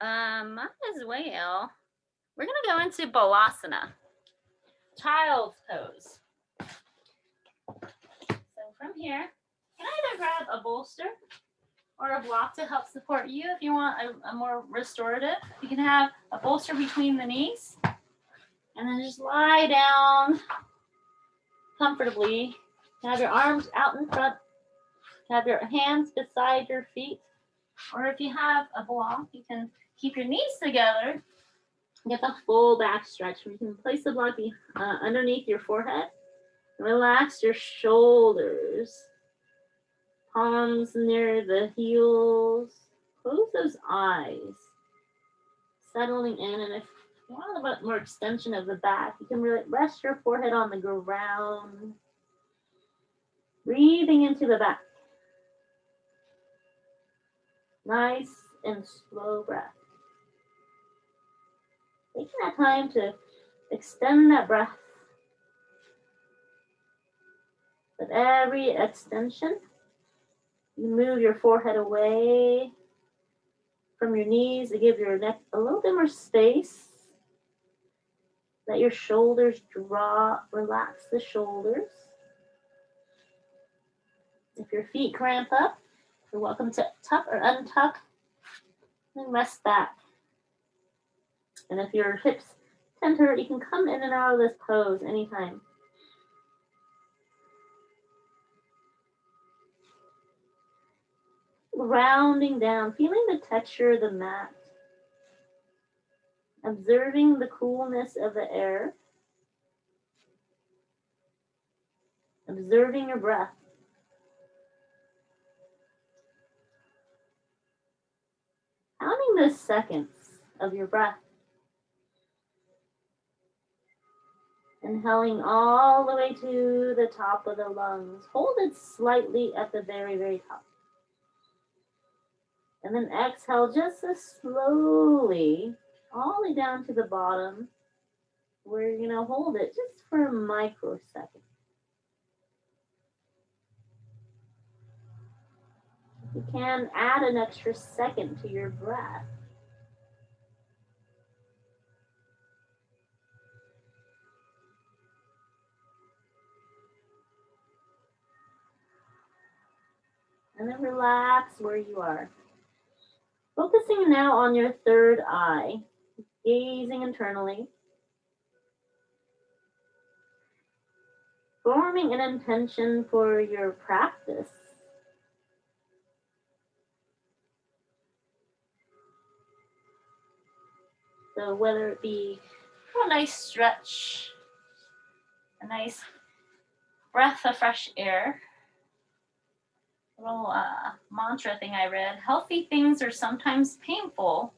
Might as well. We're gonna go into Balasana, child's pose. So from here, you can either grab a bolster or a block to help support you if you want a more restorative. You can have a bolster between the knees and then just lie down comfortably. Have your arms out in front, have your hands beside your feet, or if you have a block, you can keep your knees together, get the full back stretch. You can place the block underneath your forehead, relax your shoulders, palms near the heels, close those eyes, settling in, and if you want a bit more extension of the back, you can really rest your forehead on the ground, breathing into the back. Nice and slow breath. Taking that time to extend that breath. With every extension, you move your forehead away from your knees to give your neck a little bit more space. Let your shoulders drop, relax the shoulders. If your feet cramp up, you're welcome to tuck or untuck and rest back. And if your hips tend to hurt, you can come in and out of this pose anytime. Rounding down, feeling the texture of the mat. Observing the coolness of the air. Observing your breath. Counting the seconds of your breath. Inhaling all the way to the top of the lungs. Hold it slightly at the very, very top. And then exhale just as slowly, all the way down to the bottom, where you're going to hold it just for a microsecond. You can add an extra second to your breath. And then relax where you are. Focusing now on your third eye, gazing internally. Forming an intention for your practice. So whether it be a nice stretch, a nice breath of fresh air, little mantra thing I read, healthy things are sometimes painful,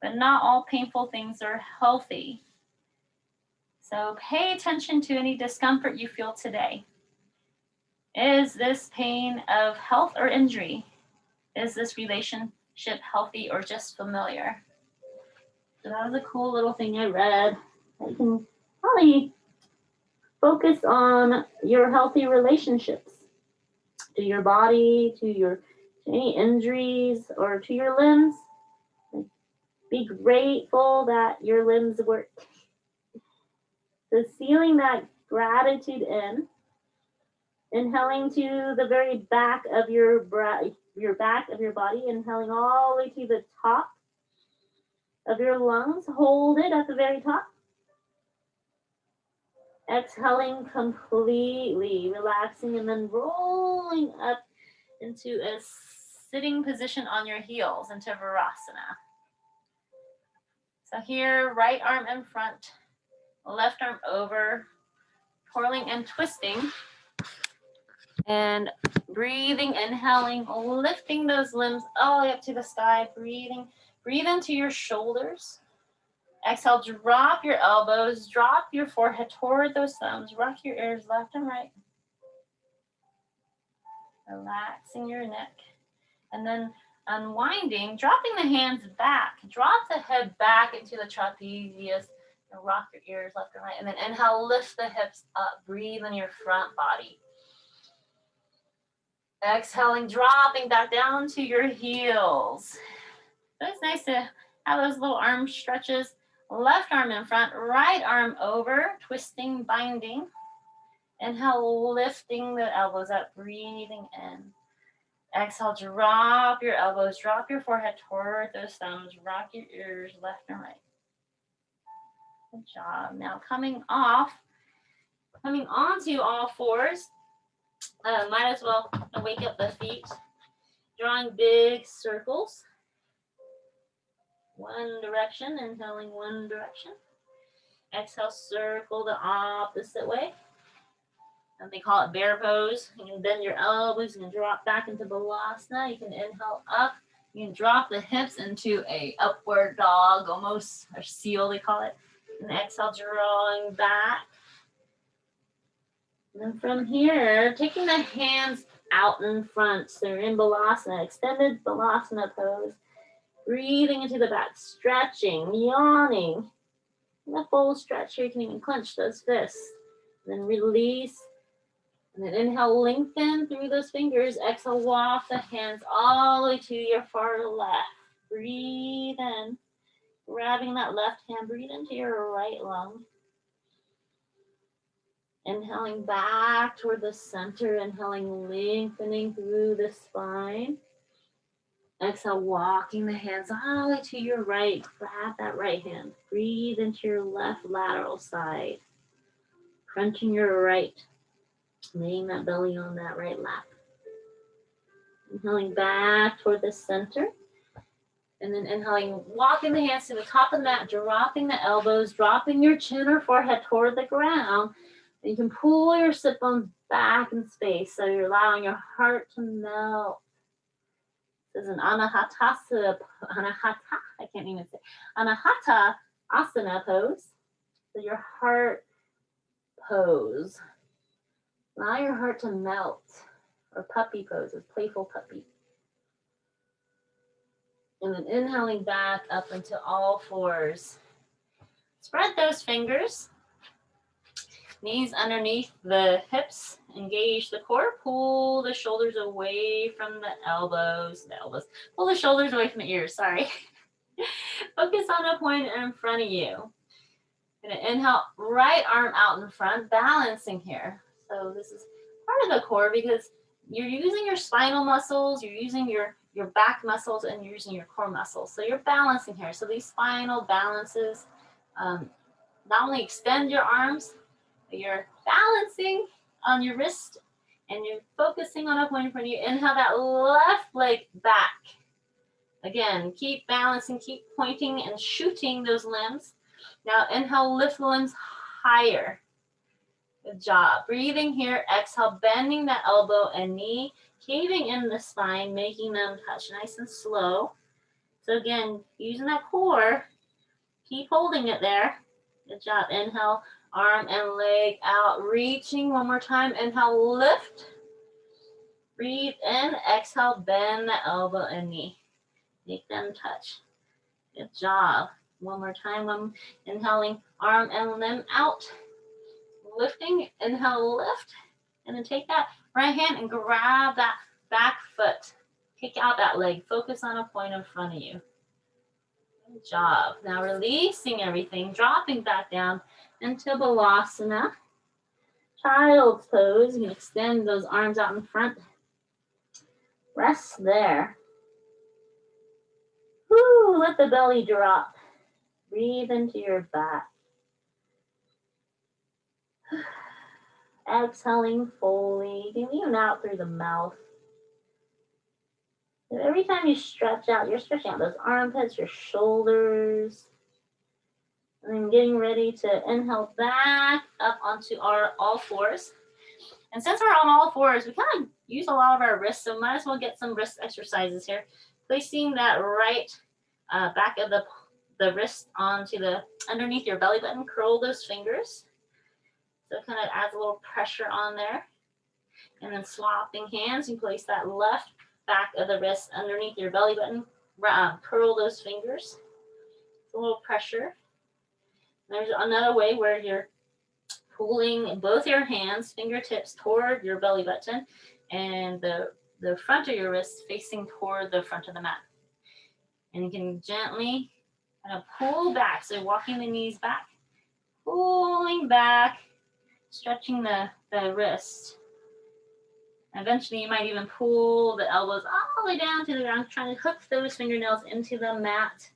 but not all painful things are healthy. So pay attention to any discomfort you feel today. Is this pain of health or injury? Is this relationship healthy or just familiar? So that was a cool little thing I read. You can probably focus on your healthy relationships to your body, to any injuries, or to your limbs. Be grateful that your limbs work. So feeling that gratitude in, inhaling to the very back of your back of your body, inhaling all the way to the top of your lungs. Hold it at the very top. Exhaling completely, relaxing, and then rolling up into a sitting position on your heels into Virasana. So here, right arm in front, left arm over, twirling and twisting, and breathing, inhaling, lifting those limbs all the way up to the sky, breathing. Breathe into your shoulders. Exhale, drop your elbows, drop your forehead toward those thumbs, rock your ears left and right. Relaxing your neck. And then unwinding, dropping the hands back. Drop the head back into the trapezius and rock your ears left and right. And then inhale, lift the hips up. Breathe in your front body. Exhaling, dropping back down to your heels. So it's nice to Have those little arm stretches. Left arm in front, right arm over, twisting, binding. Inhale, lifting the elbows up, breathing in. Exhale, drop your elbows, drop your forehead toward those thumbs, rock your ears left and right. Good job. Now coming onto all fours. Might as well wake up the feet. Drawing big circles. One direction, inhaling one direction. Exhale, circle the opposite way. And they call it bear pose. You can bend your elbows, you can drop back into Balasana. You can inhale up. You can drop the hips into a upward dog, almost, or seal they call it. And exhale, drawing back. And then from here, taking the hands out in front. So you're in Balasana, extended Balasana pose. Breathing into the back, stretching, yawning. And a full stretch here, you can even clench those fists. And then release. And then inhale, lengthen through those fingers. Exhale, walk the hands all the way to your far left. Breathe in. Grabbing that left hand, breathe into your right lung. Inhaling back toward the center. Inhaling, lengthening through the spine. Exhale, walking the hands all the way to your right. Grab that right hand. Breathe into your left lateral side. Crunching your right. Laying that belly on that right lap. Inhaling back toward the center. And then inhaling, walking the hands to the top of the mat, dropping the elbows, dropping your chin or forehead toward the ground. And you can pull your sit bones back in space. So you're allowing your heart to melt. This is an anahata asana pose. So your heart pose. Allow your heart to melt, or puppy poses, playful puppy. And then inhaling back up into all fours. Spread those fingers. Knees underneath the hips. Engage the core. Pull the shoulders away from the elbows. Pull the shoulders away from the ears, sorry. Focus on a point in front of you. Gonna inhale, right arm out in front, balancing here. So this is part of the core because you're using your spinal muscles, you're using your back muscles, and you're using your core muscles. So you're balancing here. So these spinal balances not only extend your arms, but you're balancing on your wrist and you're focusing on a point in front of you. Inhale that left leg back. Again, keep balancing, keep pointing and shooting those limbs. Now inhale, lift the limbs higher. Good job. Breathing here, exhale, bending the elbow and knee, caving in the spine, making them touch nice and slow. So again, using that core, keep holding it there. Good job. Inhale, arm and leg out, reaching one more time. Inhale, lift. Breathe in, exhale, bend the elbow and knee. Make them touch. Good job. One more time. Inhaling, arm and limb out. Lifting, inhale, lift. And then take that right hand and grab that back foot. Kick out that leg. Focus on a point in front of you. Good job. Now releasing everything, dropping back down into Balasana. Child's pose. You can extend those arms out in front. Rest there. Woo, let the belly drop. Breathe into your back. Exhaling fully. You can even out through the mouth. And every time you stretch out, you're stretching out those armpits, your shoulders. And then getting ready to inhale back up onto our all fours. And since we're on all fours, we kind of use a lot of our wrists, so might as well get some wrist exercises here. Placing that right back of the wrist onto the underneath your belly button, curl those fingers. So it kind of adds a little pressure on there. And then swapping hands, you place that left back of the wrist underneath your belly button, curl those fingers. It's a little pressure. There's another way where you're pulling both your hands, fingertips toward your belly button, and the front of your wrist facing toward the front of the mat. And you can gently Kind of pull back. So walking the knees back, pulling back, stretching the wrist. Eventually, you might even pull the elbows all the way down to the ground, trying to hook those fingernails into the mat,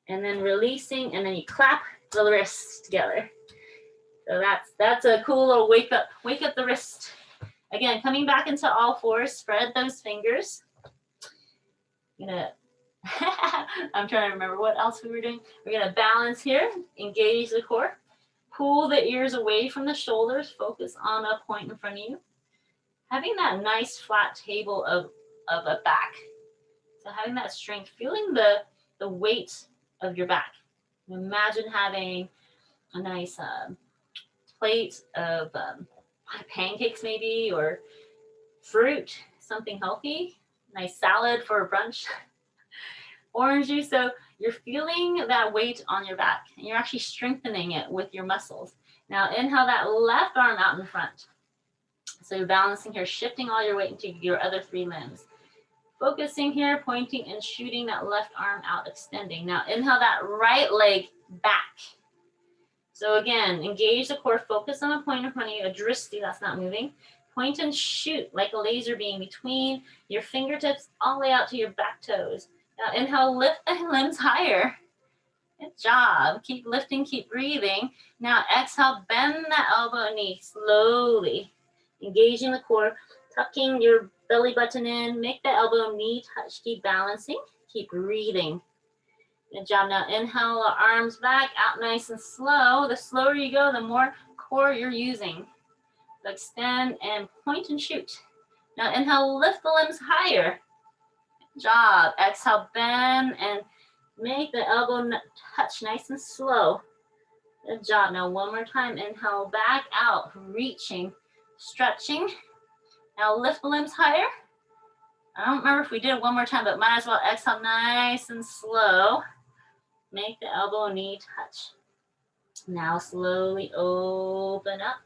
and then releasing, and then you clap the wrists together. So that's a cool little wake up the wrist. Again, coming back into all fours, spread those fingers. I'm trying to remember what else we were doing. We're gonna balance here, engage the core, pull the ears away from the shoulders, focus on a point in front of you. Having that nice flat table of a back. So having that strength, feeling the weight of your back. Imagine having a nice plate of pancakes maybe, or fruit, something healthy, nice salad for brunch, orange juice. So you're feeling that weight on your back, and you're actually strengthening it with your muscles. Now inhale that left arm out in front. So you're balancing here, shifting all your weight into your other three limbs. Focusing here, pointing and shooting that left arm out, extending. Now inhale that right leg back. So again, engage the core, focus on a point in front of you, a drishti that's not moving. Point and shoot like a laser beam between your fingertips all the way out to your back toes. Now inhale, lift the limbs higher. Good job. Keep lifting, keep breathing. Now exhale, bend that elbow and knee slowly. Engaging the core, tucking your belly button in, make the elbow and knee touch, keep balancing, keep breathing. Good job. Now inhale, the arms back, out nice and slow. The slower you go, the more core you're using. So extend and point and shoot. Now inhale, lift the limbs higher. Good job. Exhale, bend and make the elbow touch nice and slow. Good job. Now one more time, inhale, back out, reaching, stretching. Now lift the limbs higher. I don't remember if we did it one more time, but might as well exhale nice and slow. Make the elbow and knee touch. Now slowly open up.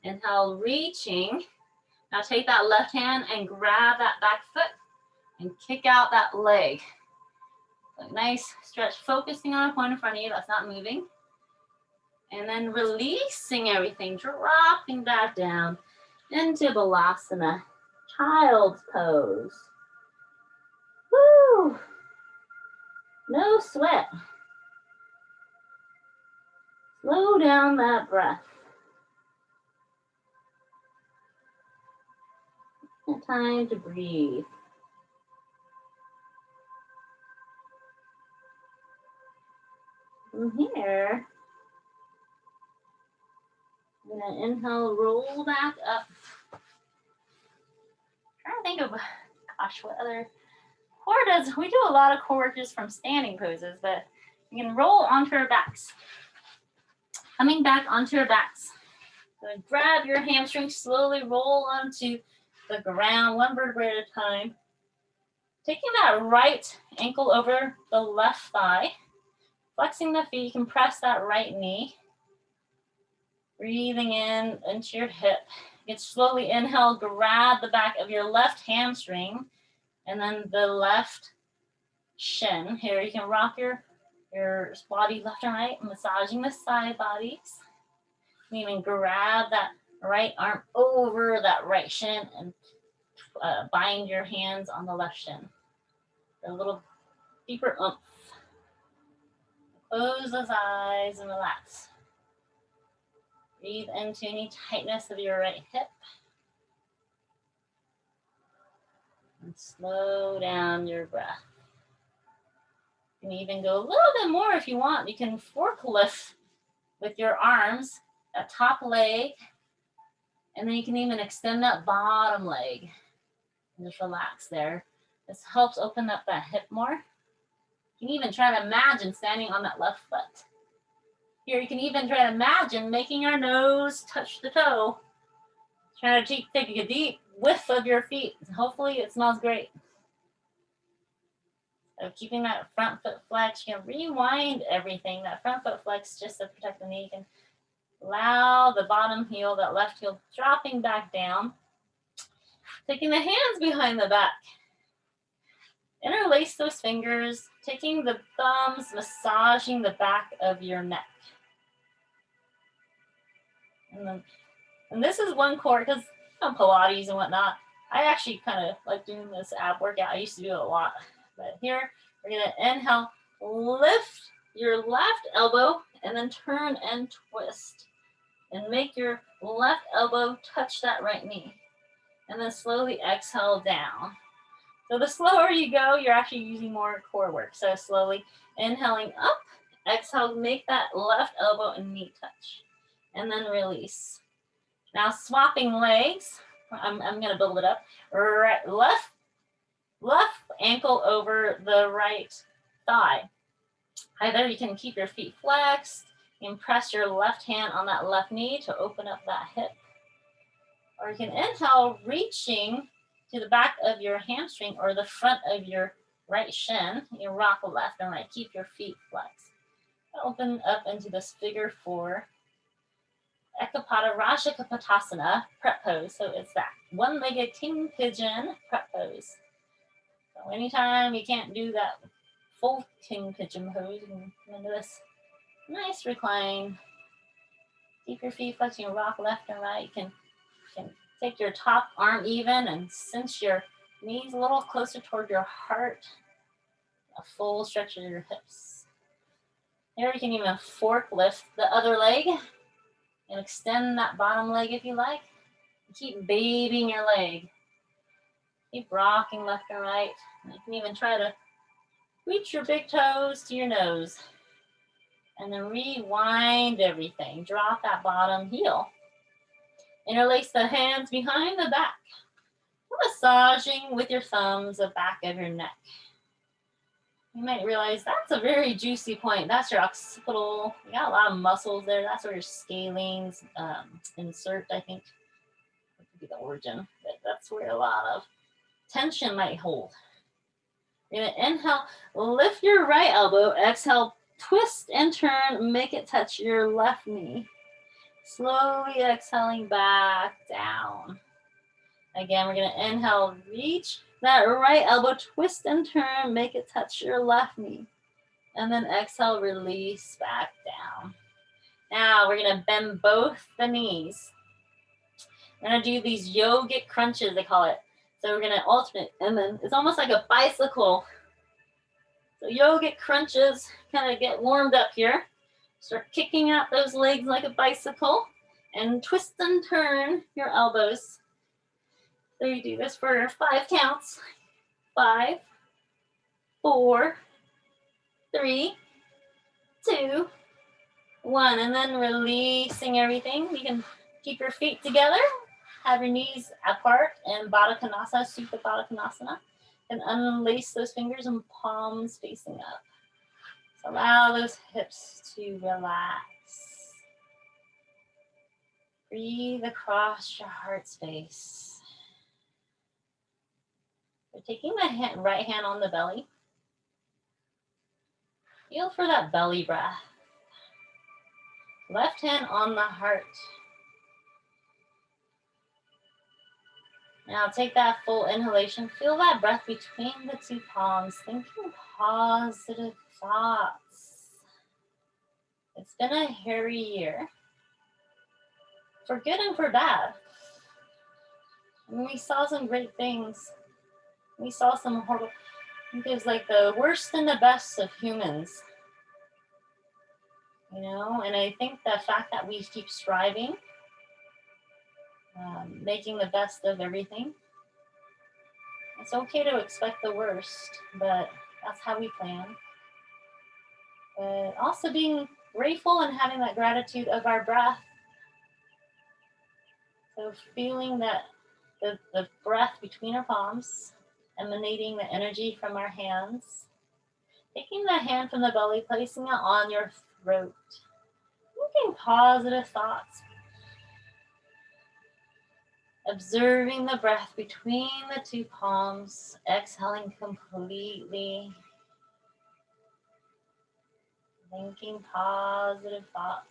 Inhale, reaching. Now take that left hand and grab that back foot and kick out that leg. So nice stretch, focusing on a point in front of you that's not moving. And then releasing everything, dropping back down into Balasana, child's pose. Woo! No sweat. Slow down that breath. Time to breathe. From here, I'm going to inhale, roll back up. Trying to think of, gosh, what other core does. We do a lot of core work just from standing poses, but you can roll onto our backs. Coming back onto our backs. So grab your hamstring, slowly roll onto the ground, one vertebrae at a time. Taking that right ankle over the left thigh. Flexing the feet, you can press that right knee. Breathing in into your hip. You can slowly inhale, grab the back of your left hamstring and then the left shin. Here you can rock your body left and right, massaging the side bodies. You can even grab that right arm over that right shin and bind your hands on the left shin. A little deeper oomph. Close those eyes and relax. Breathe into any tightness of your right hip. And slow down your breath. You can even go a little bit more if you want. You can fork lift with your arms, that top leg, and then you can even extend that bottom leg. And just relax there. This helps open up that hip more. You can even try to imagine standing on that left foot. Here, you can even try to imagine making your nose touch the toe. Try to take a deep whiff of your feet. Hopefully it smells great. So keeping that front foot flex, you can rewind everything. That front foot flex just to protect the knee. You can allow the bottom heel, that left heel, dropping back down. Taking the hands behind the back. Interlace those fingers, taking the thumbs, massaging the back of your neck. And this is one core, because Pilates and whatnot, I actually kind of like doing this ab workout. I used to do it a lot. But here, we're going to inhale, lift your left elbow, and then turn and twist. And make your left elbow touch that right knee. And then slowly exhale down. So the slower you go, you're actually using more core work. So slowly inhaling up, exhale, make that left elbow and knee touch. And then release. Now swapping legs, I'm going to build it up. Right, left ankle over the right thigh. Either you can keep your feet flexed and press your left hand on that left knee to open up that hip. Or you can inhale, reaching to the back of your hamstring or the front of your right shin. You rock left and right. Keep your feet flexed. Open up into this figure 4. Ekapada Rajakapatasana prep pose. So it's that one-legged king pigeon prep pose. So anytime you can't do that full king pigeon pose, you can come into this nice recline. Keep your feet flexed. You can rock left and right. You can take your top arm even and cinch your knees a little closer toward your heart. A full stretch of your hips. Here you can even fork lift the other leg and extend that bottom leg if you like. Keep babying your leg. Keep rocking left and right. You can even try to reach your big toes to your nose. And then rewind everything. Drop that bottom heel. Interlace the hands behind the back. Massaging with your thumbs the back of your neck. You might realize that's a very juicy point. That's your occipital. You got a lot of muscles there. That's where your scalenes insert, I think. That could be the origin. But that's where a lot of tension might hold. You're going to inhale, lift your right elbow. Exhale, twist and turn. Make it touch your left knee. Slowly exhaling back down. Again, we're going to inhale, reach that right elbow, twist and turn, make it touch your left knee. And then exhale, release back down. Now we're going to bend both the knees. We're going to do these yogic crunches, they call it. So we're going to alternate, and then it's almost like a bicycle. So yogic crunches, kind of get warmed up here. Start kicking out those legs like a bicycle, and twist and turn your elbows. So you do this for 5 counts. 5, 4, 3, 2, 1. And then releasing everything. You can keep your feet together. Have your knees apart in Baddha Konasana, Supta Baddha Konasana. And unlace those fingers and palms facing up. So allow those hips to relax. Breathe across your heart space. We're taking the right hand on the belly. Feel for that belly breath. Left hand on the heart. Now take that full inhalation. Feel that breath between the 2 palms. Thinking positive thoughts. It's been a hairy year. For good and for bad. And we saw some great things. We saw some horrible, I think it was like the worst and the best of humans. You know, and I think the fact that we keep striving, making the best of everything. It's okay to expect the worst, but that's how we plan. But also being grateful and having that gratitude of our breath. So feeling that the breath between our palms, emanating the energy from our hands. Taking the hand from the belly, placing it on your throat. Thinking positive thoughts. Observing the breath between the 2 palms, exhaling completely. Thinking positive thoughts.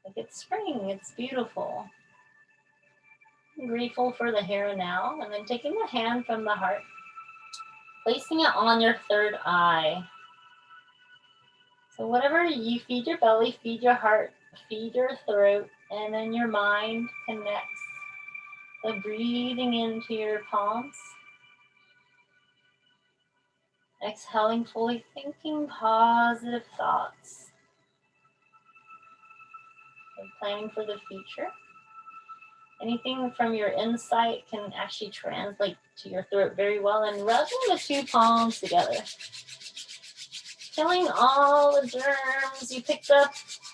Like it's spring, it's beautiful. I'm grateful for the here and now. And then taking the hand from the heart, placing it on your third eye. So whatever you feed your belly, feed your heart, feed your throat, and then your mind connects. So breathing into your palms. Exhaling fully, thinking positive thoughts. And planning for the future. Anything from your insight can actually translate to your throat very well. And rubbing the two palms together. Killing all the germs you picked up.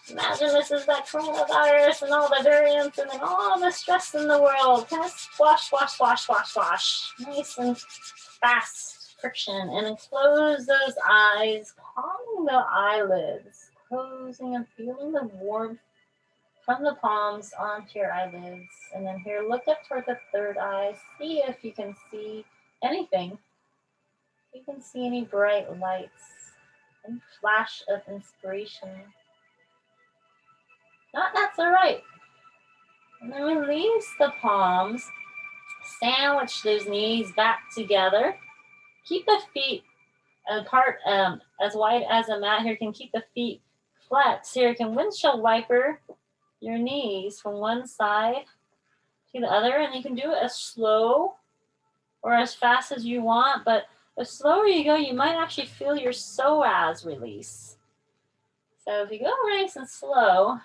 Imagine this is that coronavirus and all the variants and then all the stress in the world. Kind of squash, squash, squash, squash, squash. Nice and fast friction. And then close those eyes, palming the eyelids. Closing and feeling the warmth from the palms onto your eyelids. And then here, look up toward the third eye. See if you can see anything. You can see any bright lights and flash of inspiration. Not that's all right. And then release the palms. Sandwich those knees back together. Keep the feet apart as wide as a mat. Here you can keep the feet flex. Here you can windshield wiper your knees from one side to the other. And you can do it as slow or as fast as you want. But the slower you go, you might actually feel your psoas release. So if you go nice and slow,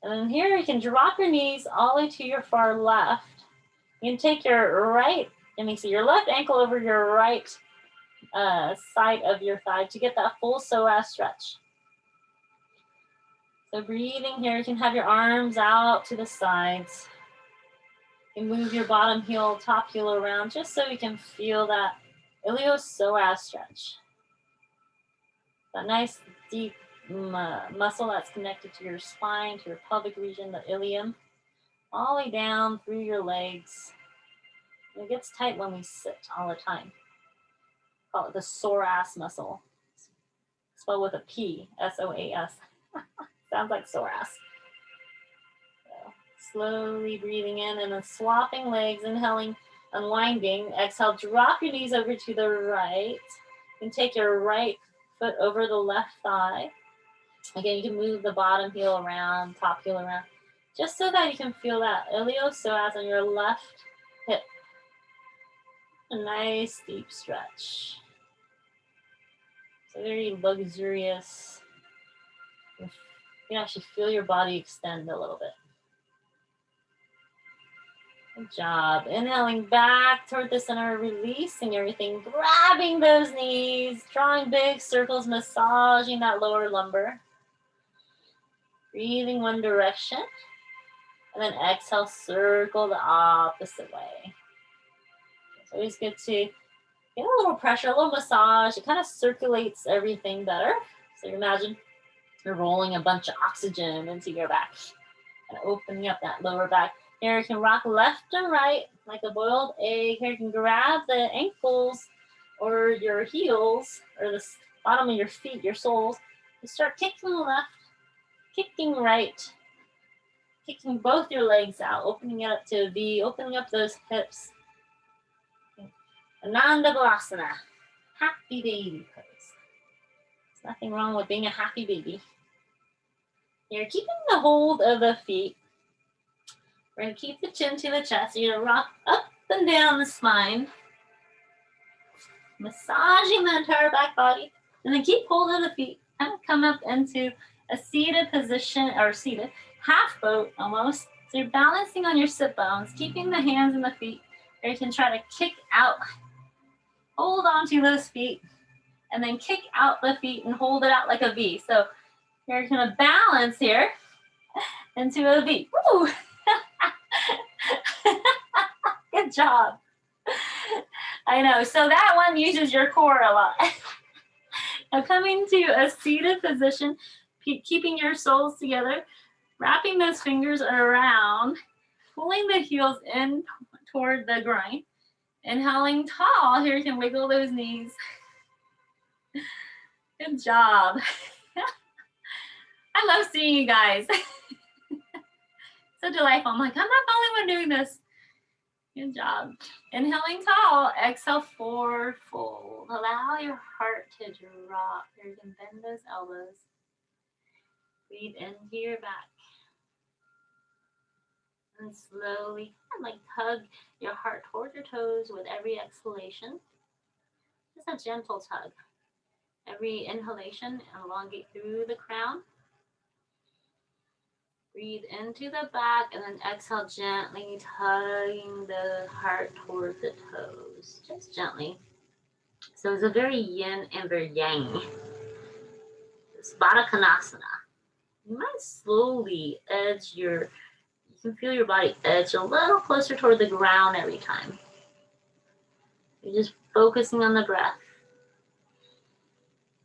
and then here you can drop your knees all the way to your far left. You can take your right, so your left ankle over your right side of your thigh to get that full psoas stretch. So breathing here, you can have your arms out to the sides. You can move your bottom heel, top heel around just so you can feel that iliopsoas stretch. That nice deep muscle that's connected to your spine, to your pelvic region, the ilium, all the way down through your legs. And it gets tight when we sit all the time. Call it the psoas muscle. Spelled with a P, S-O-A-S. Sounds like psoas. So, slowly breathing in and then swapping legs, inhaling, unwinding. Exhale, drop your knees over to the right. You can take your right foot over the left thigh. Again, you can move the bottom heel around, top heel around, just so that you can feel that iliopsoas on your left hip. A nice deep stretch. It's a very luxurious. You can actually feel your body extend a little bit. Good job. Inhaling back toward the center, releasing everything, grabbing those knees, drawing big circles, massaging that lower lumbar. Breathing one direction. And then exhale, circle the opposite way. It's always good to get a little pressure, a little massage. It kind of circulates everything better. So you imagine you're rolling a bunch of oxygen into your back and opening up that lower back. Here you can rock left and right like a boiled egg. Here you can grab the ankles or your heels or the bottom of your feet, your soles. You start kicking left, kicking right, kicking both your legs out, opening it up to a V, opening up those hips. Ananda Balasana, happy baby pose. There's nothing wrong with being a happy baby. You're keeping the hold of the feet. We're going to keep the chin to the chest. You're going to rock up and down the spine, massaging the entire back body, and then keep hold of the feet. Kind of come up into a seated position, or seated, half boat almost. So you're balancing on your sit bones, keeping the hands and the feet. Or you can try to kick out, hold on to those feet, and then kick out the feet and hold it out like a V. So you're going to balance here into a V. Woo! Good job. I know. So that one uses your core a lot. Now coming to a seated position, keeping your soles together, wrapping those fingers around, pulling the heels in toward the groin, inhaling tall. Here you can wiggle those knees. Good job. I love seeing you guys. So delightful. I'm like, I'm not the only one doing this. Good job. Inhaling tall. Exhale, forward fold. Allow your heart to drop. You can bend those elbows. Breathe into your back. And slowly, like tug your heart toward your toes with every exhalation. Just a gentle tug. Every inhalation, elongate through the crown. Breathe into the back and then exhale, gently tugging the heart toward the toes. Just gently. So it's a very yin and very yang. It's Baddha Konasana. You might slowly edge you can feel your body edge a little closer toward the ground every time. You're just focusing on the breath.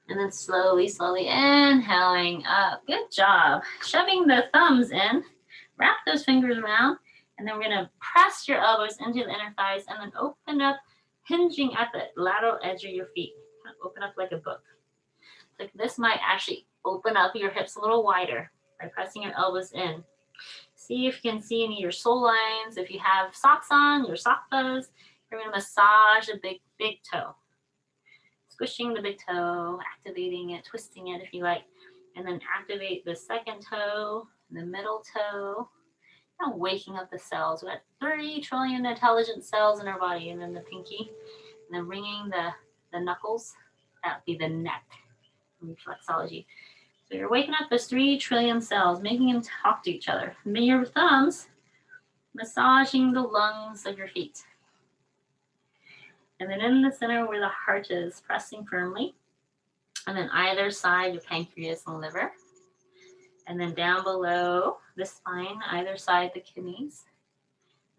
And then slowly, slowly inhaling up. Good job. Shoving the thumbs in. Wrap those fingers around. And then we're going to press your elbows into the inner thighs and then open up, hinging at the lateral edge of your feet. Open up like a book. Like this might actually open up your hips a little wider by pressing your elbows in. See if you can see any of your sole lines. If you have socks on, your sock toes, you're going to massage the big toe. Squishing the big toe, activating it, twisting it if you like, and then activate the second toe, the middle toe, kind of waking up the cells. We got 3 trillion intelligent cells in our body, and then the pinky, and then bringing the knuckles, that would be the neck, reflexology. So you're waking up those 3 trillion cells, making them talk to each other. And then your thumbs massaging the lungs of your feet. And then in the center where the heart is, pressing firmly. And then either side, your pancreas and liver. And then down below the spine, either side, the kidneys.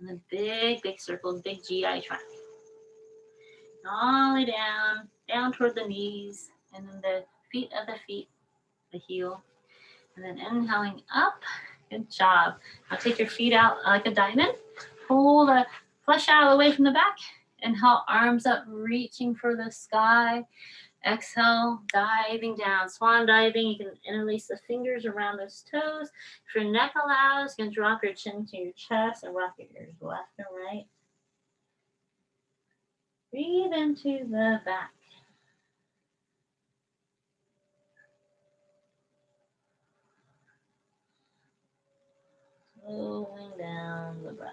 And then big circles, big GI tract. All the way down toward the knees. And then the feet of the feet, the heel. And then inhaling up. Good job. Now take your feet out like a diamond. Pull the flesh out away from the back. Inhale, arms up, reaching for the sky. Exhale, diving down, swan diving. You can interlace the fingers around those toes. If your neck allows, you can drop your chin to your chest and rock your ears left and right. Breathe into the back. Slowing down the breath.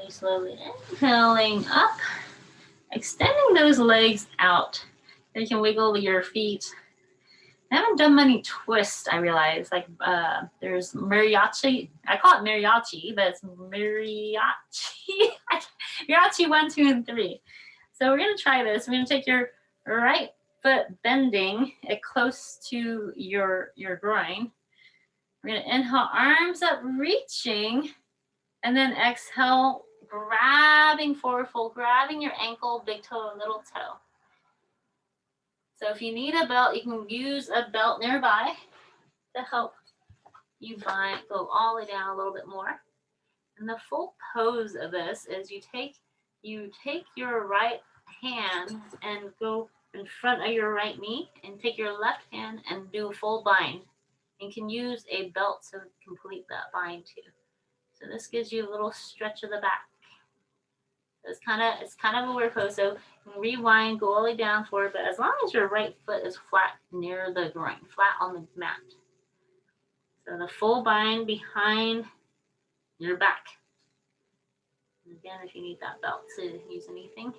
Slowly inhaling up, extending those legs out. You can wiggle your feet. I haven't done many twists, I realize. Like there's mariachi. I call it mariachi, but it's mariachi. Mariachi 1, 2, and 3. So we're going to try this. We're going to take your right foot, bending it close to your groin. We're going to inhale, arms up, reaching. And then exhale, grabbing forward fold, grabbing your ankle, big toe, little toe. So if you need a belt, you can use a belt nearby to help you go all the way down a little bit more. And the full pose of this is you take your right hand and go in front of your right knee and take your left hand and do a full bind. You can use a belt to complete that bind too. So this gives you a little stretch of the back. So it's kind of a weird pose. So you can rewind, go all the way down forward, but as long as your right foot is flat near the groin, flat on the mat. So the full bind behind your back. And again, if you need that belt to use anything.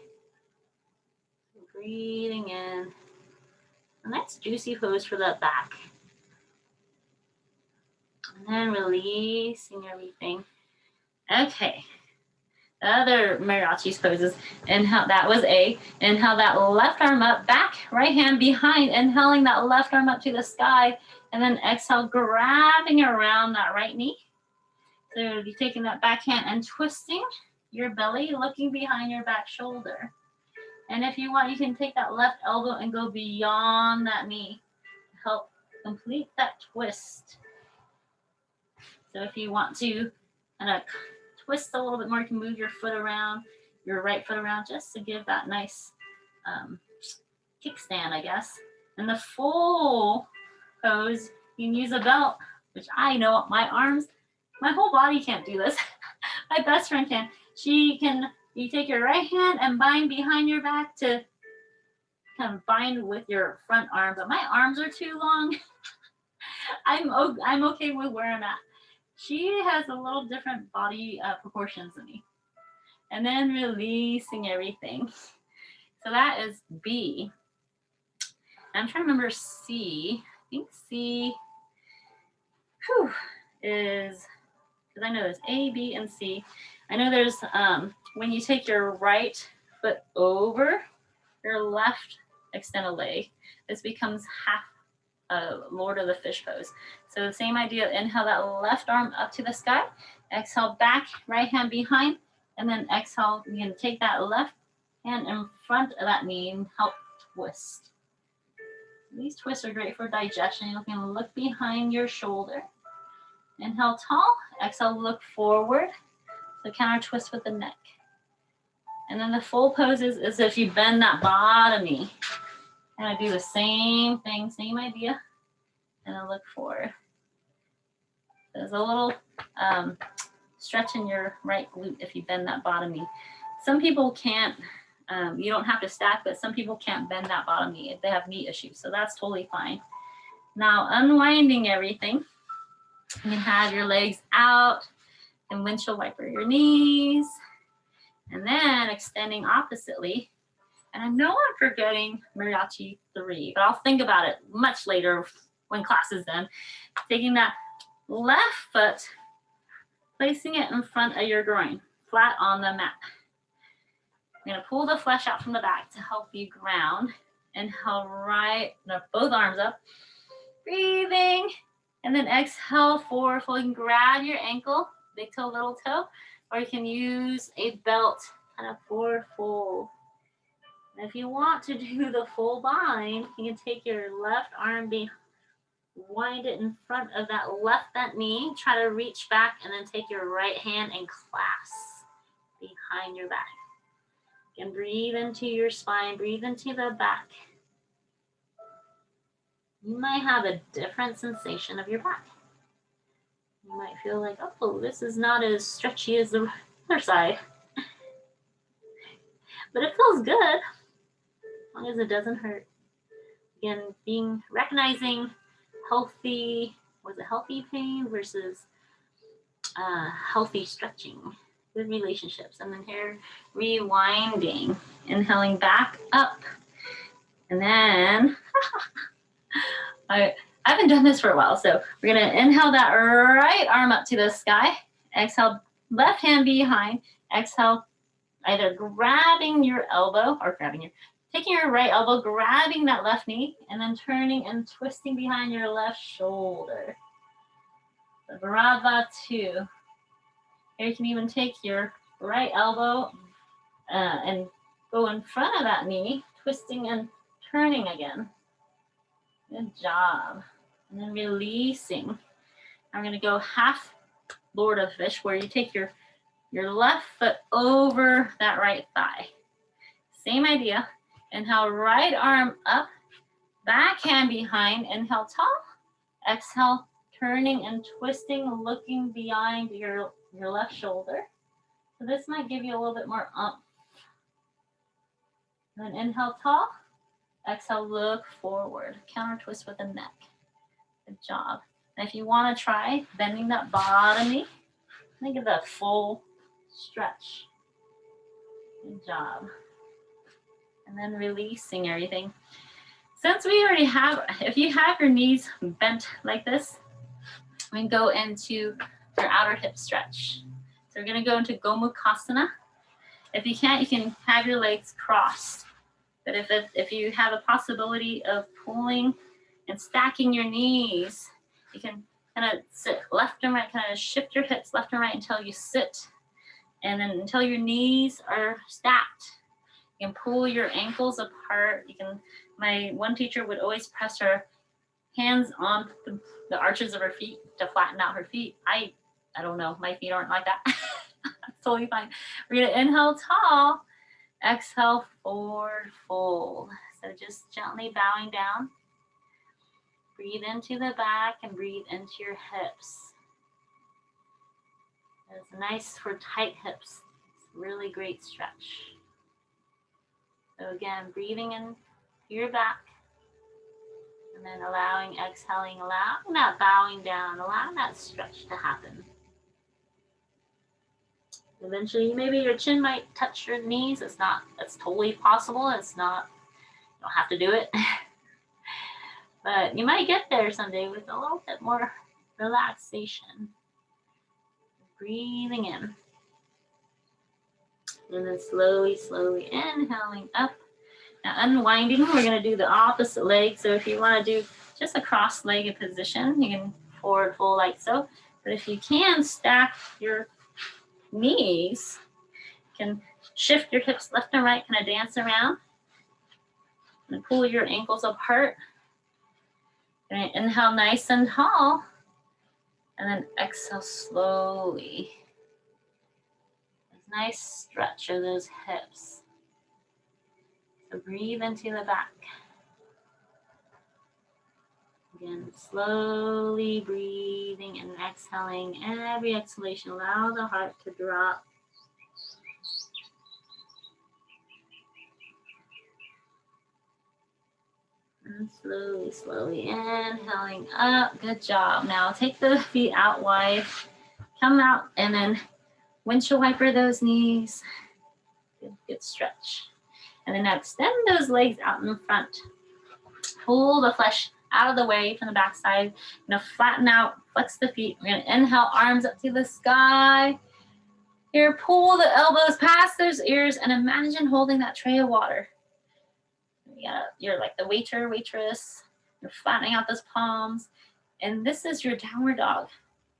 So breathing in. A nice juicy pose for the back. And then releasing everything. Okay. The other mariachi poses. Inhale, that was A. Inhale that left arm up, back, right hand behind. Inhaling that left arm up to the sky. And then exhale, grabbing around that right knee. So you're taking that back hand and twisting your belly, looking behind your back shoulder. And if you want, you can take that left elbow and go beyond that knee to help complete that twist. So if you want to kind of twist a little bit more, you can move your foot around, your right foot around, just to give that nice kickstand, I guess. And the full pose, you can use a belt, which I know my arms My whole body can't do this. My best friend can. You take your right hand and bind behind your back to kind of bind with your front arm, but my arms are too long. I'm okay with where I'm at. She has a little different body proportions than me. And then releasing everything. So that is B. I'm trying to remember C. I think C is, because I know there's A, B, and C. I know there's when you take your right foot over your left extended leg, this becomes half Lord of the Fish pose. So the same idea, inhale that left arm up to the sky, exhale back, right hand behind, and then exhale, you can take that left hand in front of that knee and help twist. These twists are great for digestion. You can look behind your shoulder. Inhale tall, exhale look forward. So counter twist with the neck. And then the full pose is if you bend that bottom knee. And I do the same thing, same idea. And I look forward. There's a little stretch in your right glute if you bend that bottom knee. Some people can't, you don't have to stack, but some people can't bend that bottom knee if they have knee issues. So that's totally fine. Now unwinding everything. You can have your legs out and windshield wiper your knees. And then extending oppositely. And I know I'm forgetting mariachi 3, but I'll think about it much later when class is done. Taking that left foot, placing it in front of your groin, flat on the mat. I'm gonna pull the flesh out from the back to help you ground. Inhale both arms up, breathing, and then exhale forward fold. You can grab your ankle, big toe, little toe, or you can use a belt, kind of forward fold. And if you want to do the full bind, you can take your left arm behind, wind it in front of that left bent knee, try to reach back, and then take your right hand and clasp behind your back. And breathe into your spine, breathe into the back. You might have a different sensation of your back. You might feel like, oh, this is not as stretchy as the other side. But it feels good, as long as it doesn't hurt. Again, recognizing healthy pain versus healthy stretching, good relationships. And then here, rewinding, inhaling back up. And then, I haven't done this for a while, so we're gonna inhale that right arm up to the sky, exhale, left hand behind, exhale, either grabbing your elbow or taking your right elbow, grabbing that left knee, and then turning and twisting behind your left shoulder. The Brava 2. Here you can even take your right elbow and go in front of that knee, twisting and turning again. Good job. And then releasing. I'm gonna go half Lord of Fish, where you take your left foot over that right thigh. Same idea. Inhale, right arm up, back hand behind, inhale tall, exhale, turning and twisting, looking behind your left shoulder. So this might give you a little bit more umph. Then inhale tall, exhale, look forward, counter twist with the neck. Good job. And if you want to try bending that bottom knee, think of that full stretch. Good job. And then releasing everything. Since we already have, if you have your knees bent like this, we can go into your outer hip stretch. So we're going to go into Gomukhasana. If you can't, you can have your legs crossed. But if you have a possibility of pulling and stacking your knees, you can kind of sit left and right, kind of shift your hips left and right until you sit. And then until your knees are stacked. You can pull your ankles apart. My one teacher would always press her hands on the arches of her feet to flatten out her feet. I don't know, my feet aren't like that. That's totally fine. We're gonna inhale tall, exhale forward fold. So just gently bowing down. Breathe into the back and breathe into your hips. It's nice for tight hips. It's a really great stretch. So again, breathing in your back, and then allowing, exhaling, allowing that bowing down, allowing that stretch to happen. Eventually, maybe your chin might touch your knees. That's totally possible. It's not, you don't have to do it. But you might get there someday with a little bit more relaxation. Breathing in. And then slowly, slowly inhaling up. Now unwinding, we're going to do the opposite leg. So if you want to do just a cross-legged position, you can forward fold like so. But if you can stack your knees, you can shift your hips left and right, kind of dance around. And pull your ankles apart. And inhale nice and tall. And then exhale slowly. Nice stretch of those hips. So breathe into the back. Again, slowly breathing and exhaling. Every exhalation, allow the heart to drop. And slowly, slowly inhaling up. Good job. Now take the feet out wide. Come out and then windshield wiper those knees. Good stretch. And then now extend those legs out in front. Pull the flesh out of the way from the backside. You're gonna flatten out, flex the feet. We're gonna inhale, arms up to the sky. Here, pull the elbows past those ears and imagine holding that tray of water. You're like the waiter, waitress. You're flattening out those palms. And this is your downward dog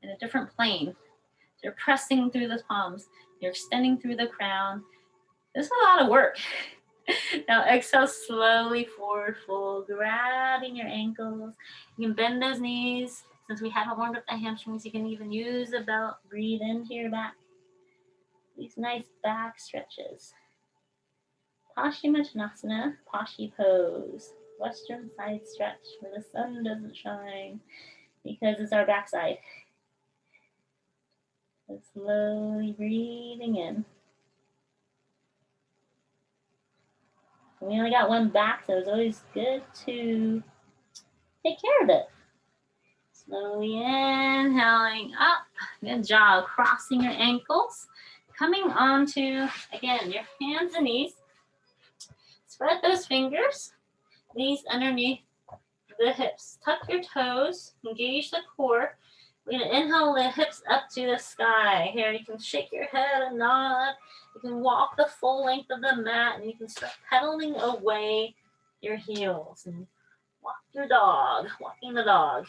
in a different plane. So you're pressing through the palms. You're extending through the crown. This is a lot of work. Now exhale slowly forward fold, grabbing your ankles. You can bend those knees. Since we haven't warmed up the hamstrings, you can even use a belt. Breathe into your back. These nice back stretches. Paschimottanasana, Pashi pose. Western side stretch where the sun doesn't shine because it's our backside. So slowly breathing in. We only got one back, so it's always good to take care of it. Slowly inhaling up. Good job. Crossing your ankles. Coming onto, again, your hands and knees. Spread those fingers. Knees underneath the hips. Tuck your toes. Engage the core. We're going to inhale the hips up to the sky. Here, you can shake your head and nod. You can walk the full length of the mat, and you can start pedaling away your heels. And walk your dog, walking the dog.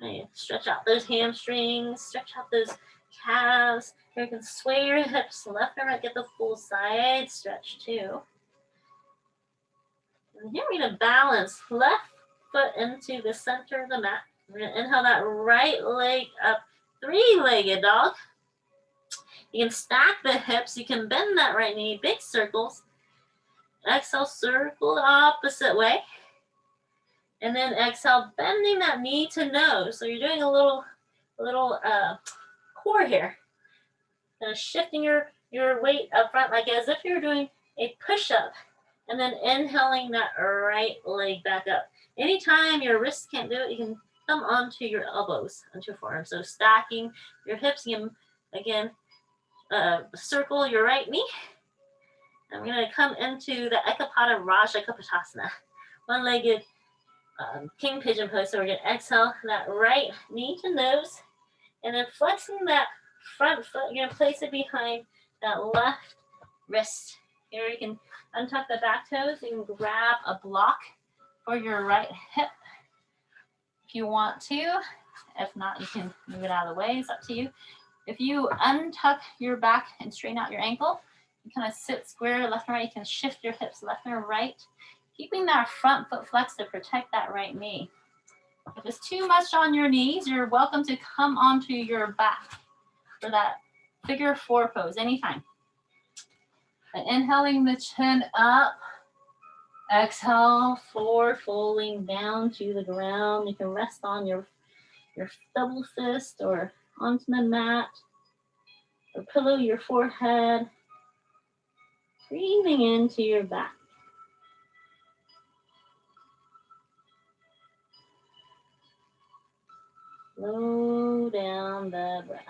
And stretch out those hamstrings, stretch out those calves. Here, you can sway your hips left and right, get the full side stretch too. And here we're going to balance left foot into the center of the mat. We're going to inhale that right leg up, three-legged dog. You can stack the hips. You can bend that right knee, big circles. Exhale, circle the opposite way. And then exhale, bending that knee to nose. So you're doing a little core here. Kind of shifting your weight up front, like as if you're doing a push-up. And then inhaling that right leg back up. Anytime your wrists can't do it, you can come onto your elbows, onto your forearms. So stacking your hips, you can, again, circle your right knee. And we're going to come into the Ekapada Raja Kapotasana, one-legged king pigeon pose. So we're going to exhale that right knee to nose, and then flexing that front foot. You're going to place it behind that left wrist. Here you can untuck the back toes. You can grab a block for your right hip if you want to. If not, you can move it out of the way. It's up to you. If you untuck your back and straighten out your ankle, you kind of sit square left and right. You can shift your hips left and right, keeping that front foot flexed to protect that right knee. If it's too much on your knees, you're welcome to come onto your back for that figure four pose anytime. And inhaling the chin up. Exhale, forward folding down to the ground. You can rest on your double fist or onto the mat or pillow your forehead, breathing into your back. Slow down the breath.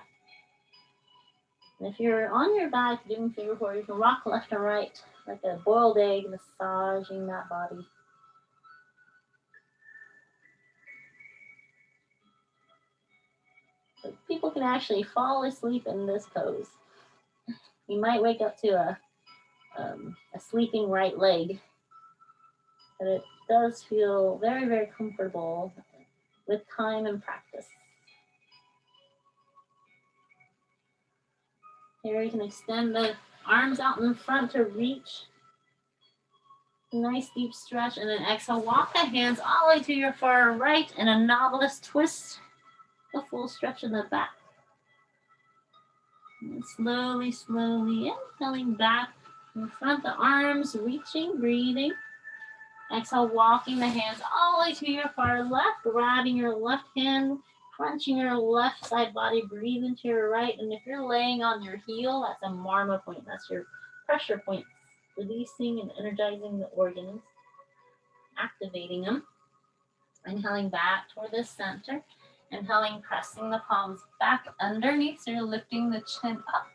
And if you're on your back doing figure four, you can rock left and right like a boiled egg, massaging that body. So people can actually fall asleep in this pose. You might wake up to a sleeping right leg, but it does feel very, very comfortable with time and practice. Here you can extend the arms out in front to reach. Nice deep stretch, and then exhale, walk the hands all the way to your far right in a novelist twist, a full stretch in the back. And slowly, slowly inhaling back in front, the arms reaching, breathing. Exhale, walking the hands all the way to your far left, grabbing your left hand, crunching your left side body, breathe into your right. And if you're laying on your heel, that's a marma point. That's your pressure point, releasing and energizing the organs, activating them. Inhaling back toward the center. Inhaling, pressing the palms back underneath, so you're lifting the chin up.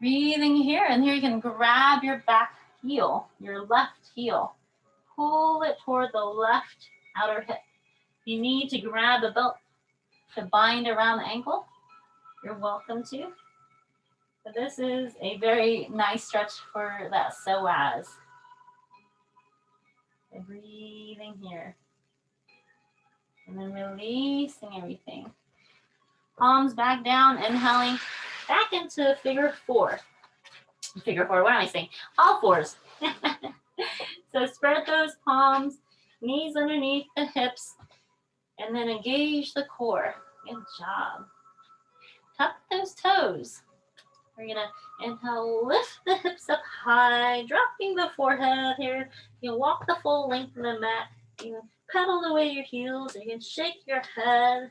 Breathing here, and here you can grab your back heel, your left heel. Pull it toward the left outer hip. You need to grab a belt to bind around the ankle. You're welcome to. But this is a very nice stretch for that psoas. And breathing here. And then releasing everything. Palms back down, inhaling back into figure four. Figure four, what am I saying? All fours. So spread those palms, knees underneath the hips, and then engage the core. Good job. Tuck those toes. We're gonna inhale, lift the hips up high, dropping the forehead here. You can walk the full length of the mat. You can pedal away your heels. You can shake your head.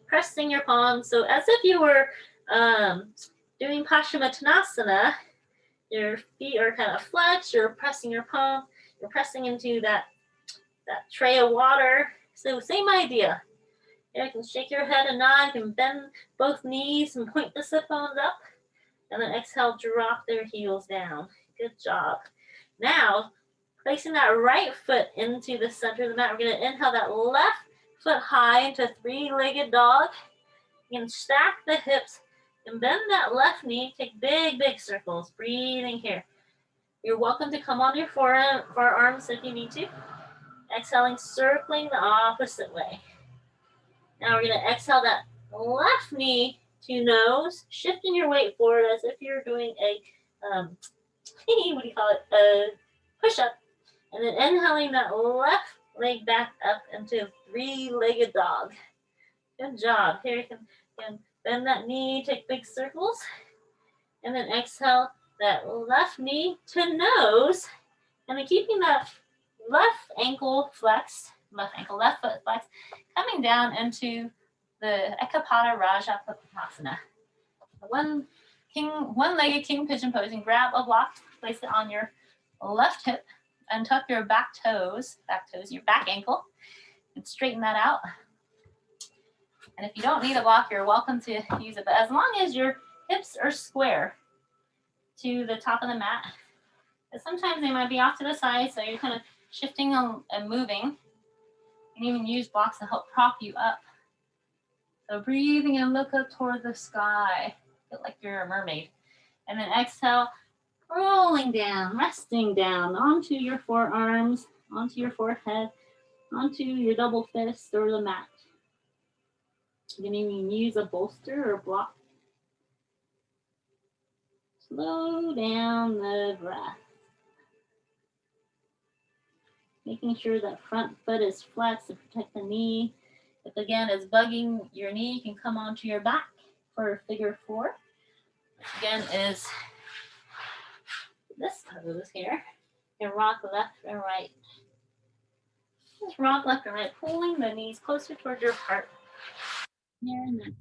Pressing your palms. So as if you were doing Paschimottanasana, your feet are kind of flexed, you're pressing your palm, you're pressing into that tray of water. So same idea. Here you can shake your head and nod, you can bend both knees and point the sit bones up, and then exhale, drop their heels down. Good job. Now, placing that right foot into the center of the mat, we're gonna inhale that left foot high into three-legged dog. You can stack the hips and bend that left knee. Take big, big circles. Breathing here. You're welcome to come on your forearms if you need to. Exhaling, circling the opposite way. Now we're going to exhale that left knee to nose, shifting your weight forward as if you're doing a, what do you call it, a push-up. And then inhaling that left leg back up into three-legged dog. Good job. Here you can bend that knee, take big circles, and then exhale that left knee to nose, and then keeping that left ankle flexed, left foot flexed, coming down into the Ekapada Rajaputtasana. One-legged king pigeon pose, and grab a block, place it on your left hip, and tuck your back toes, your back ankle, and straighten that out. And if you don't need a block, you're welcome to use it. But as long as your hips are square to the top of the mat, but sometimes they might be off to the side, so you're kind of shifting and moving. You can even use blocks to help prop you up. So breathing and look up toward the sky. Feel like you're a mermaid. And then exhale, rolling down, resting down onto your forearms, onto your forehead, onto your double fist or the mat. You can even use a bolster or block. Slow down the breath. Making sure that front foot is flexed to protect the knee. If again it's bugging your knee, you can come onto your back for figure four. Which again is this pose here. You can rock left and right. Just rock left and right, pulling the knees closer toward your heart. Here and then.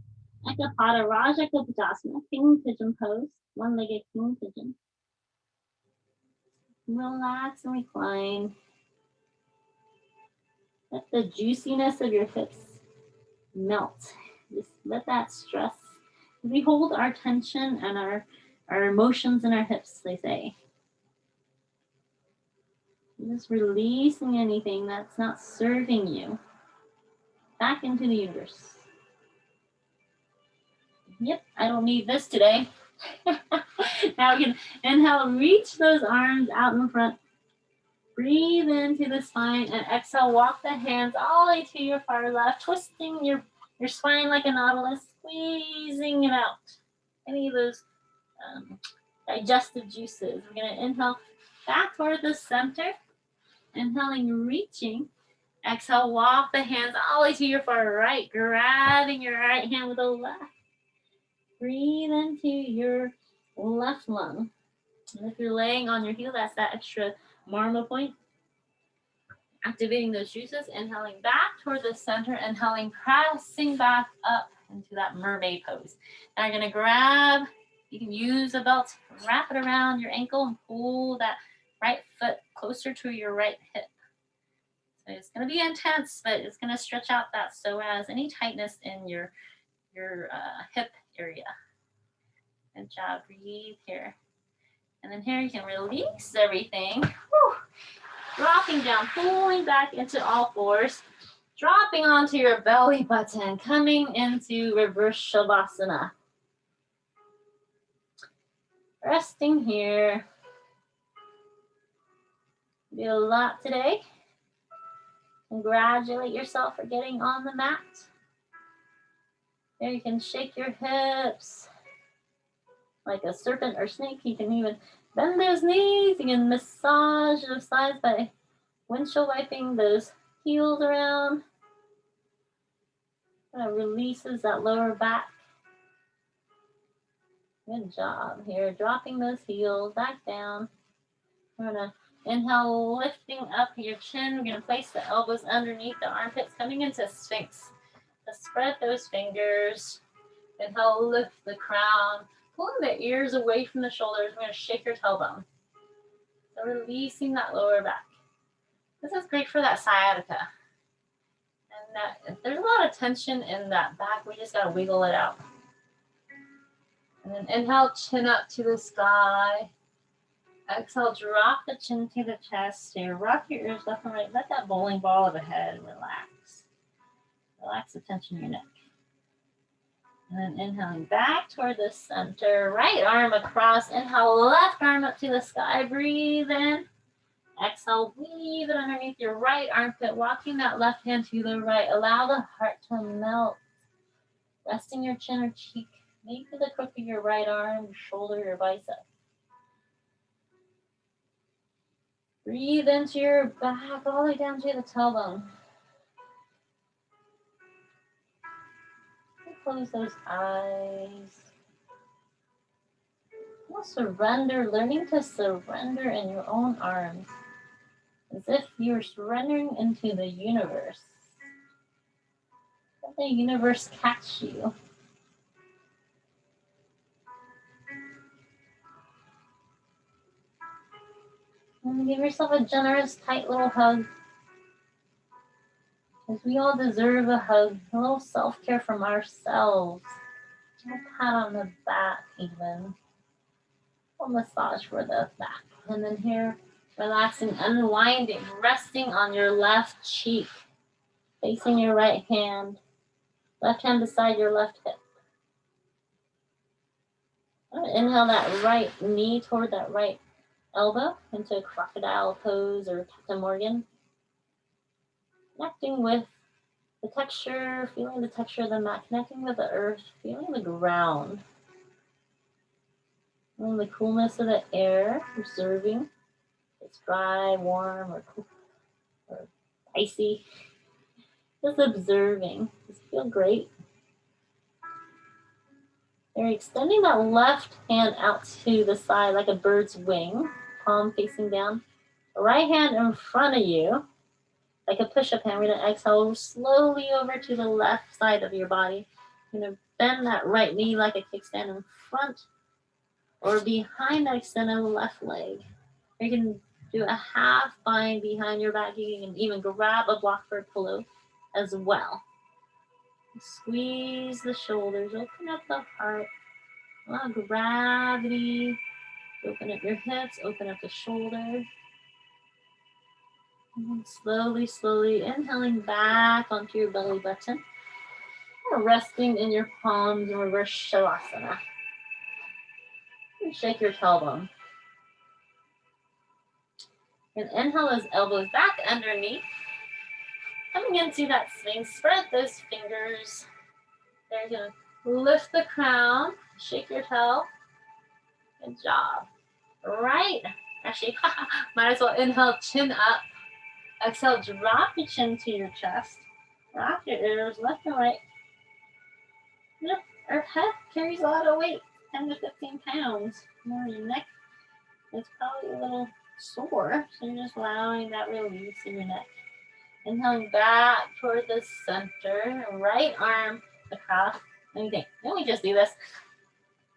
Ekapada Raja Kapadasana, King Pigeon Pose, one-legged King Pigeon. Relax and recline. Let the juiciness of your hips melt. Just let that stress. We hold our tension and our emotions in our hips, they say. Just releasing anything that's not serving you back into the universe. Yep, I don't need this today. Now we can inhale, reach those arms out in front. Breathe into the spine and exhale, walk the hands all the way to your far left, twisting your spine like a nautilus, squeezing it out. Any of those digestive juices. We're going to inhale back toward the center. Inhaling, reaching. Exhale, walk the hands all the way to your far right, grabbing your right hand with the left. Breathe into your left lung. And if you're laying on your heel, that's that extra marma point. Activating those juices, inhaling back toward the center, inhaling, pressing back up into that mermaid pose. Now you're going to grab, you can use a belt, wrap it around your ankle and pull that right foot closer to your right hip. So it's going to be intense, but it's going to stretch out that psoas, any tightness in your hip area. Good job, breathe here. And then here you can release everything. Whew. Dropping down, pulling back into all fours, dropping onto your belly button, coming into reverse shavasana. Resting here. Did a lot today. Congratulate yourself for getting on the mat. There you can shake your hips like a serpent or snake. You can even bend those knees. You can massage those sides by windshield wiping those heels around. That releases that lower back. Good job here. Dropping those heels back down. We're going to inhale, lifting up your chin. We're going to place the elbows underneath the armpits, coming into Sphinx. Just spread those fingers. Inhale, lift the crown. Pulling the ears away from the shoulders. We're going to shake your tailbone. So releasing that lower back. This is great for that sciatica. And there's a lot of tension in that back. We just got to wiggle it out. And then inhale, chin up to the sky. Exhale, drop the chin to the chest here. Rock your ears left and right. Let that bowling ball of a head relax. Relax the tension in your neck. And then inhaling back toward the center. Right arm across. Inhale, left arm up to the sky. Breathe in. Exhale, weave it underneath your right armpit. Walking that left hand to the right. Allow the heart to melt. Resting your chin or cheek. Maybe the crook of your right arm, your shoulder, your bicep. Breathe into your back all the way down to the tailbone. Close those eyes. We'll surrender, learning to surrender in your own arms. As if you're surrendering into the universe. Let the universe catch you. And give yourself a generous, tight little hug. Because we all deserve a hug, a little self-care from ourselves. A pat on the back even. A massage for the back. And then here, relaxing, unwinding, resting on your left cheek. Facing your right hand. Left hand beside your left hip. Inhale that right knee toward that right elbow into a crocodile pose or Captain Morgan. Connecting with the texture, feeling the texture of the mat, connecting with the earth, feeling the ground. Feeling the coolness of the air, observing. It's dry, warm, or cool, or icy. Just observing. Just feel great. You're extending that left hand out to the side like a bird's wing, palm facing down. The right hand in front of you, like a push-up hand. We're going to exhale slowly over to the left side of your body. You're going to bend that right knee like a kickstand in front or behind the extended left leg. You can do a half bind behind your back. You can even grab a block for a pillow as well. Squeeze the shoulders, open up the heart, allow gravity, open up your hips, open up the shoulder. And then slowly, slowly inhaling back onto your belly button. Or resting in your palms in reverse shavasana. And shake your tailbone. And inhale those elbows back underneath. Coming into that swing, spread those fingers. There you go. Lift the crown, shake your tail. Good job. Right. Actually, might as well inhale, chin up. Exhale, drop your chin to your chest. Rock your ears left and right. Yep, our head carries a lot of weight, 10 to 15 pounds. Your neck is probably a little sore, so you're just allowing that release in your neck. Inhaling back toward the center, right arm across. Let me think. Didn't we just do this?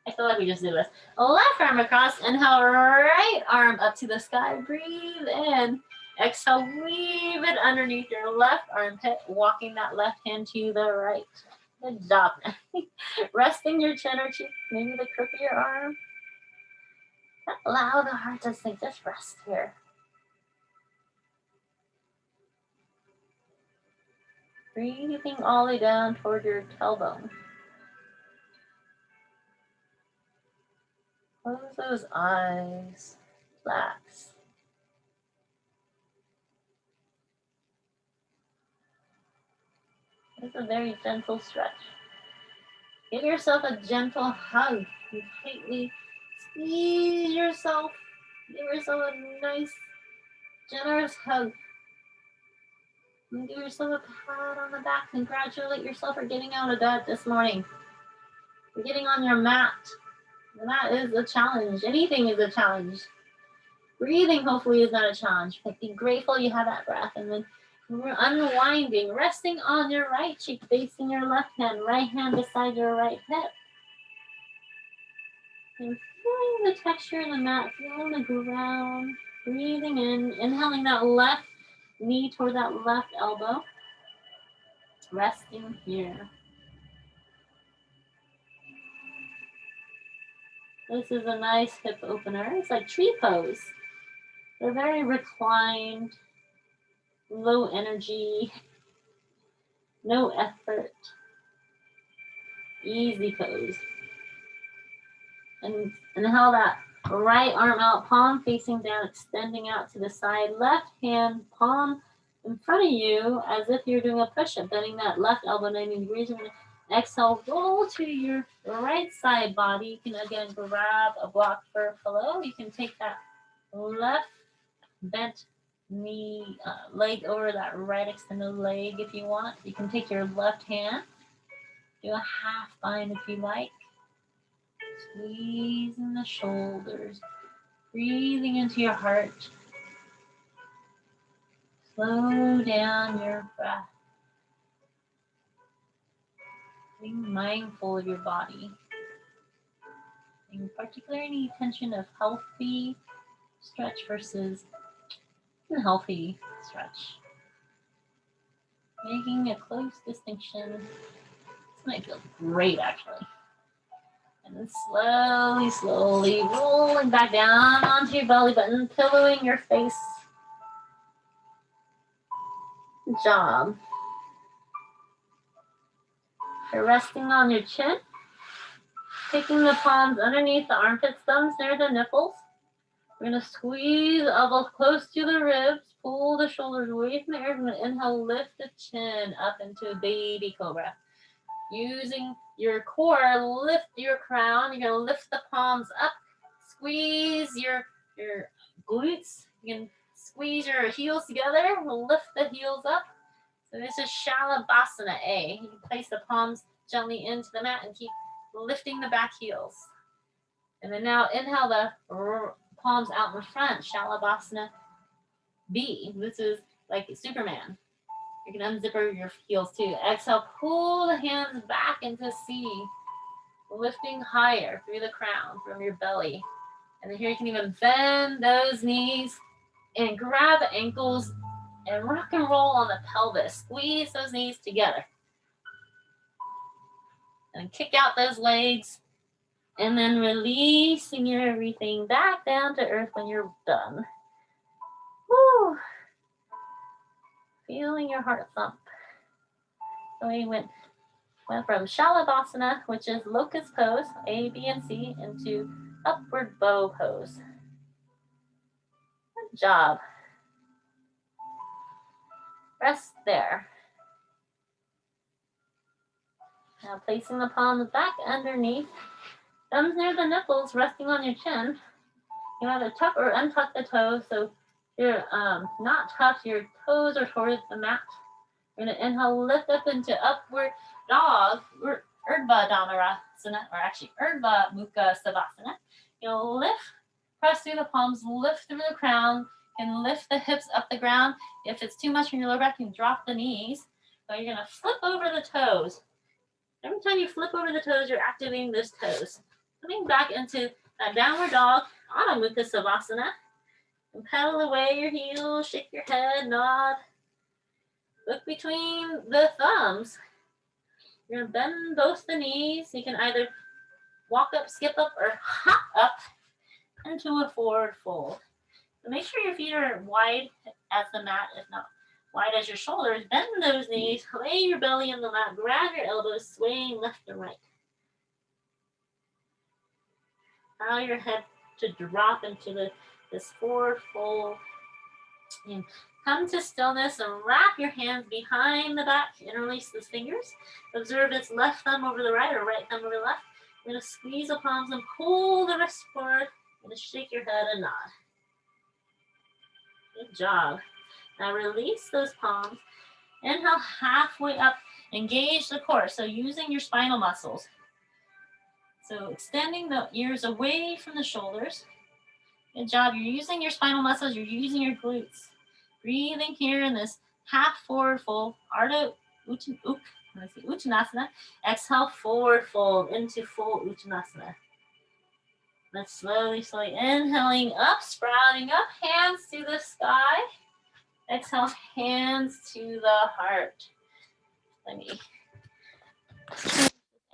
I feel like we just did this. Left arm across, inhale, right arm up to the sky. Breathe in. Exhale, weave it underneath your left armpit, walking that left hand to the right. Good job. Resting your chin or cheek, maybe the crook of your arm. Allow the heart to sink. Just rest here. Breathing all the way down toward your tailbone. Close those eyes. Relax. It's a very gentle stretch. Give yourself a gentle hug. You tightly squeeze yourself. Give yourself a nice, generous hug. And give yourself a pat on the back. Congratulate yourself for getting out of bed this morning. For getting on your mat. And that is a challenge. Anything is a challenge. Breathing, hopefully, is not a challenge. But be grateful you have that breath. And then we're unwinding, resting on your right cheek, facing your left hand, right hand beside your right hip. And feeling the texture in the mat, feeling the ground, breathing in, inhaling that left knee toward that left elbow. Resting here. This is a nice hip opener. It's like tree pose. They're very reclined, low energy, no effort, easy pose. And inhale that right arm out, palm facing down, extending out to the side. Left hand, palm in front of you as if you're doing a push-up, bending that left elbow 90 degrees. You're going to exhale, roll to your right side body. You can, again, grab a block for a pillow. You can take that left bent knee, leg over that right extended leg if you want. You can take your left hand, do a half bind if you like. Squeezing the shoulders, breathing into your heart. Slow down your breath. Being mindful of your body. In particular, any tension of healthy stretch versus unhealthy stretch. Making a close distinction. This might feel great, actually. And then slowly, slowly rolling back down onto your belly button, pillowing your face. Good job. You're resting on your chin. Taking the palms underneath the armpits, thumbs near the nipples. We're going to squeeze the elbows close to the ribs. Pull the shoulders away from the ears. We're going to inhale, lift the chin up into a baby cobra. Using your core, lift your crown. You're going to lift the palms up. Squeeze your glutes. You can squeeze your heels together. We'll lift the heels up. So this is Shalabhasana A. You can place the palms gently into the mat and keep lifting the back heels. And then now inhale the palms out in front. Shalabhasana B. This is like Superman. You can unzip your heels too. Exhale, pull the hands back into C, lifting higher through the crown from your belly. And then here you can even bend those knees and grab the ankles and rock and roll on the pelvis. Squeeze those knees together. And kick out those legs. And then releasing your everything back down to earth when you're done. Woo! Feeling your heart thump. So we went from Shalabhasana, which is locust pose, A, B, and C, into upward bow pose. Good job. Rest there. Now placing the palms back underneath, thumbs near the nipples, resting on your chin. You either tuck or untuck the toes, so you're not tucked, your toes are towards the mat. You're gonna inhale, lift up into upward dog, or Urdhva Dhanurasana, or actually Urdhva Mukha Savasana. You'll lift, press through the palms, lift through the crown, and lift the hips up the ground. If it's too much from your lower back, you can drop the knees. So you're gonna flip over the toes. Every time you flip over the toes, you're activating those toes. Coming back into that downward dog, Adho Mukha Savasana. And pedal away your heels, shake your head, nod. Look between the thumbs. You're gonna bend both the knees. You can either walk up, skip up, or hop up into a forward fold. So make sure your feet are wide as the mat, if not wide as your shoulders. Bend those knees, lay your belly on the mat, grab your elbows, swaying left and right. Allow your head to drop into this forward fold. And come to stillness and wrap your hands behind the back. Interlace those fingers. Observe it's left thumb over the right or right thumb over the left. You're going to squeeze the palms and pull the wrists forward. You're going to shake your head and nod. Good job. Now release those palms. Inhale halfway up. Engage the core. So using your spinal muscles. So extending the ears away from the shoulders. Good job. You're using your spinal muscles. You're using your glutes. Breathing here in this half forward fold. Uttanasana. Exhale, forward fold into full Uttanasana. Let's slowly inhaling up, sprouting up, hands to the sky. Exhale, hands to the heart. Let me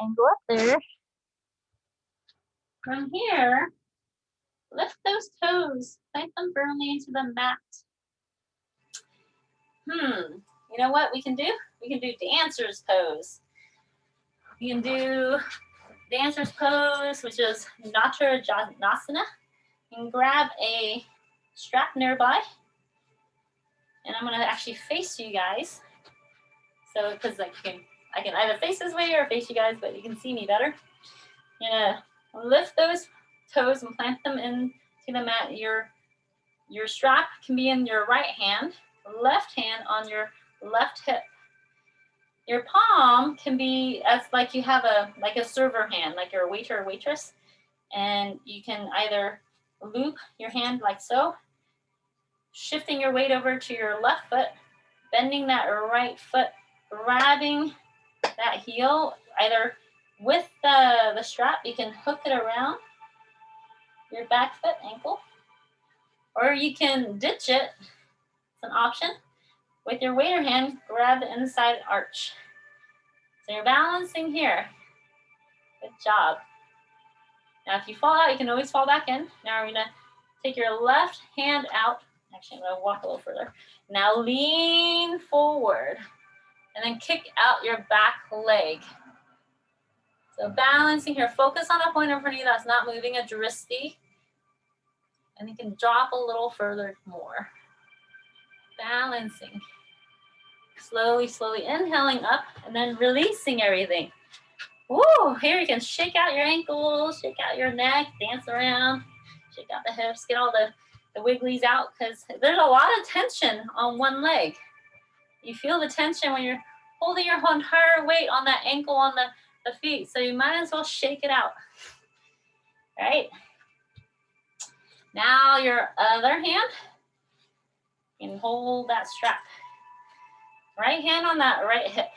angle up there. From here, lift those toes, plant them firmly into the mat. You know what we can do? We can do dancer's pose. We can do dancer's pose, which is Natarajasana. You can grab a strap nearby. And I'm gonna actually face you guys. So, because I can either face this way or face you guys, but you can see me better. You're gonna lift those toes and plant them into the mat. Your strap can be in your right hand, left hand on your left hip. Your palm can be as like you have a server hand, like you're a waiter or waitress, and you can either loop your hand like so, shifting your weight over to your left foot, bending that right foot, grabbing that heel, either with the strap, you can hook it around your back foot ankle, or you can ditch it, it's an option. With your waiter hand, grab the inside arch. So you're balancing here. Good job. Now if you fall out, you can always fall back in. Now we're gonna take your left hand out. Actually, I'm gonna walk a little further. Now lean forward and then kick out your back leg. So balancing here, focus on a point in front of you that's not moving, a drishti. And you can drop a little further more. Balancing. Slowly inhaling up and then releasing everything. Woo! Here you can shake out your ankles, shake out your neck, dance around, shake out the hips, get all the wigglies out because there's a lot of tension on one leg. You feel the tension when you're holding your whole entire weight on that ankle on the feet. So you might as well shake it out. All right? Now your other hand, you can hold that strap. Right hand on that right hip.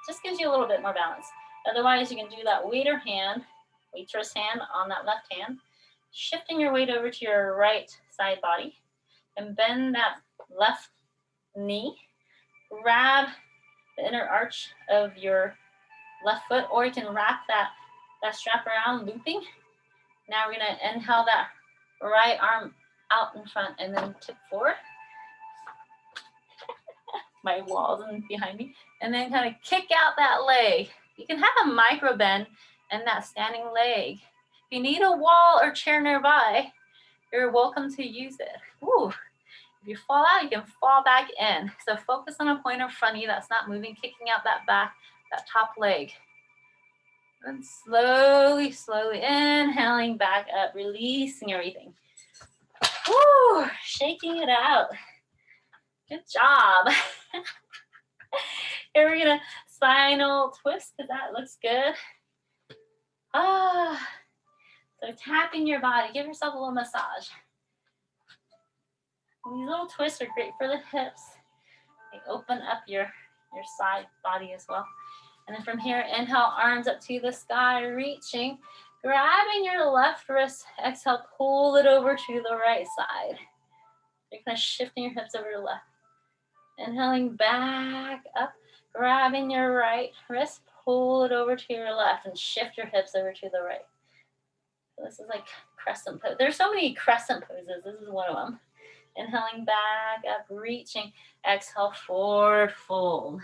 Just gives you a little bit more balance. Otherwise, you can do that waitress hand on that left hand, shifting your weight over to your right side body, and bend that left knee. Grab the inner arch of your left foot, or you can wrap that strap around, looping. Now we're gonna inhale that right arm out in front and then tip forward. My walls and behind me, and then kind of kick out that leg. You can have a micro bend in that standing leg. If you need a wall or chair nearby, you're welcome to use it. Ooh. If you fall out, you can fall back in. So focus on a point in front of you that's not moving, kicking out that back, that top leg. And slowly, slowly inhaling back up, releasing everything. Woo, shaking it out. Good job. Here we're gonna spinal twist because that looks good. So tapping your body, give yourself a little massage. And these little twists are great for the hips. They open up your side body as well. And then from here, inhale, arms up to the sky, reaching, grabbing your left wrist. Exhale, pull it over to the right side. You're kind of shifting your hips over to the left. Inhaling back up, grabbing your right wrist, pull it over to your left, and shift your hips over to the right. So this is like crescent pose. There's so many crescent poses. This is one of them. Inhaling back up, reaching. Exhale, forward fold.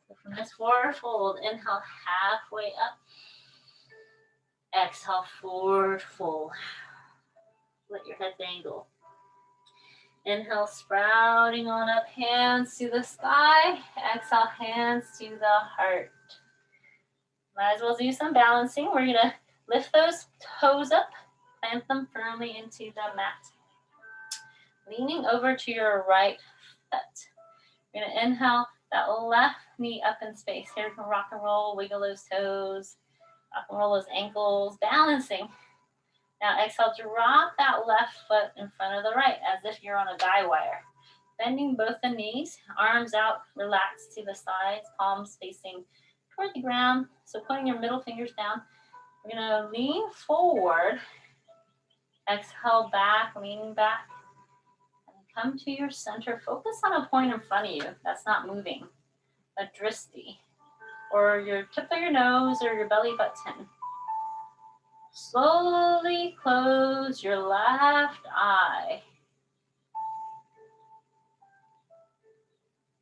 So from this forward fold, inhale halfway up. Exhale, forward fold. Let your head dangle. Inhale, sprouting on up, hands to the sky. Exhale, hands to the heart. Might as well do some balancing. We're going to lift those toes up, plant them firmly into the mat. Leaning over to your right foot. You're going to inhale that left knee up in space. Here you can rock and roll, wiggle those toes, rock and roll those ankles, balancing. Now exhale, drop that left foot in front of the right as if you're on a guy wire. Bending both the knees, arms out, relax to the sides, palms facing toward the ground. So putting your middle fingers down. We're gonna lean forward. Exhale back, leaning back. And come to your center. Focus on a point in front of you that's not moving. A dristi, or your tip of your nose or your belly button. Slowly close your left eye.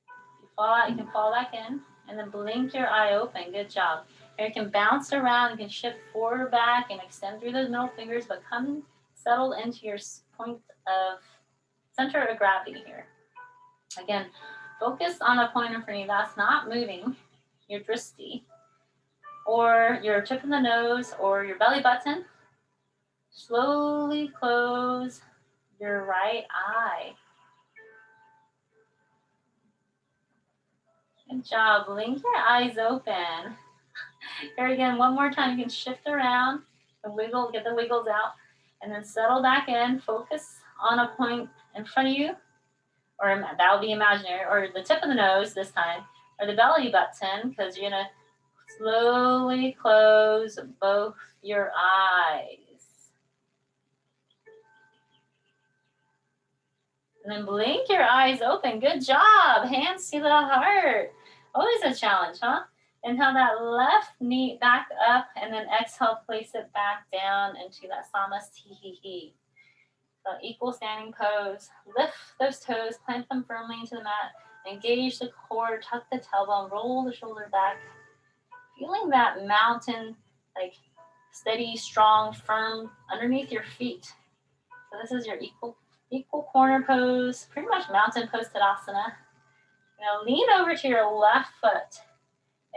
If you fall out, you can fall back in, and then blink your eye open. Good job. Here you can bounce around, you can shift forward, back, and extend through those middle fingers, but come settle into your point of center of gravity here. Again, focus on a point in front of you that's not moving, your dristi, or your tip of the nose, or your belly button. Slowly close your right eye. Good job. Blink your eyes open. Here again, one more time. You can shift around and wiggle, get the wiggles out, and then settle back in. Focus on a point in front of you, or that will be imaginary, or the tip of the nose this time, or the belly button, because you're going to slowly close both your eyes. And then blink your eyes open. Good job. Hands to the heart. Always a challenge, huh? Inhale that left knee back up, and then exhale, place it back down into that Samasthiti. So equal standing pose. Lift those toes, plant them firmly into the mat. Engage the core, tuck the tailbone, roll the shoulder back. Feeling that mountain, like steady, strong, firm underneath your feet. So this is your equal corner pose, pretty much mountain pose Tadasana. Now lean over to your left foot.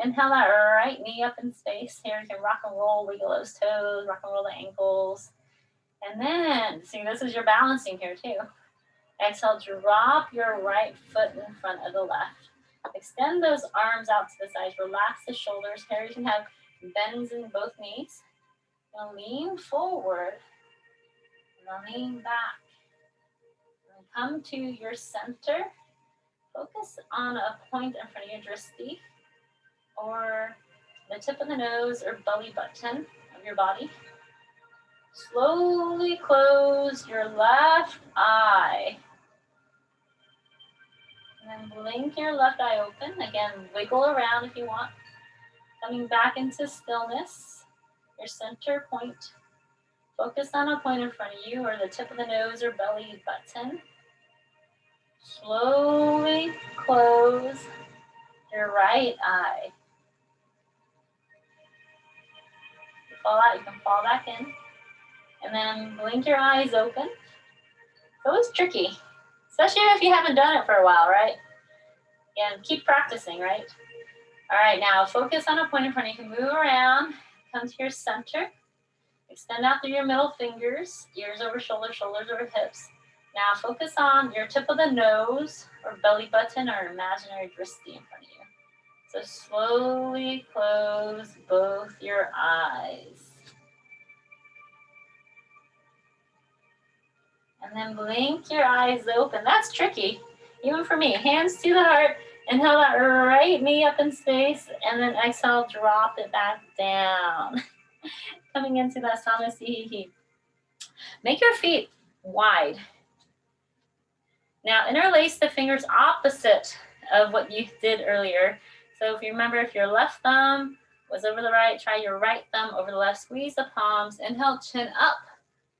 Inhale that right knee up in space. Here you can rock and roll, wiggle those toes, rock and roll the ankles. And then, see, this is your balancing here too. Exhale, drop your right foot in front of the left. Extend those arms out to the sides. Relax the shoulders. Here you can have bends in both knees. Now lean forward. Now lean back. Come to your center, Focus on a point in front of your drishti or the tip of the nose or belly button of your body. Slowly close your left eye. And then blink your left eye open. Again, wiggle around if you want. Coming back into stillness. Your center point. Focus on a point in front of you or the tip of the nose or belly button. Slowly close your right eye. If you fall out, you can fall back in. And then blink your eyes open. It's always tricky, especially if you haven't done it for a while, right? And keep practicing, right? All right, now focus on a point in front of you. You can move around, come to your center. Extend out through your middle fingers, ears over shoulders, shoulders over hips. Now focus on your tip of the nose or belly button or imaginary drishti in front of you. So slowly close both your eyes. And then blink your eyes open. That's tricky, even for me. Hands to the heart. Inhale that right knee up in space, and then exhale, drop it back down. Coming into that Samasihi. Make your feet wide. Now interlace the fingers opposite of what you did earlier. So if you remember, if your left thumb was over the right, try your right thumb over the left. Squeeze the palms. Inhale, chin up.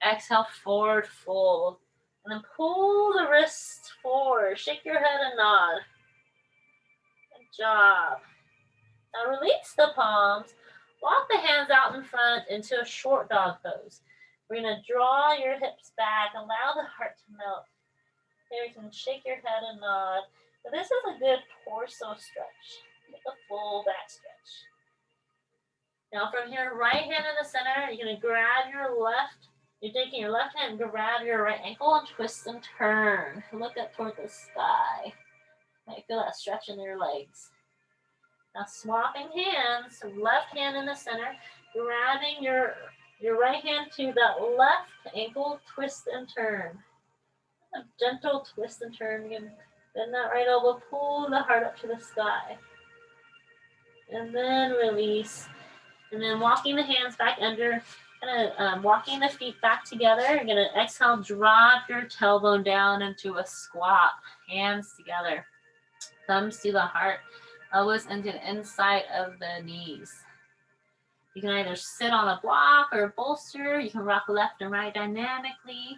Exhale, forward fold. And then pull the wrists forward. Shake your head and nod. Good job. Now release the palms. Walk the hands out in front into a short dog pose. We're going to draw your hips back. Allow the heart to melt. Here you can shake your head and nod. But this is a good torso stretch. Get the full back stretch. Now from here, right hand in the center. You're going to grab your left. You're taking your left hand, grab your right ankle, and twist and turn. Look up toward the sky. Might feel that stretch in your legs. Now swapping hands, left hand in the center, grabbing your right hand to that left ankle, twist and turn. A gentle twist and turn. You can bend that right elbow, pull the heart up to the sky. And then release. And then walking the hands back under, walking the feet back together. You're going to exhale, drop your tailbone down into a squat. Hands together. Thumbs to the heart. Elbows into the inside of the knees. You can either sit on a block or a bolster. You can rock left and right dynamically.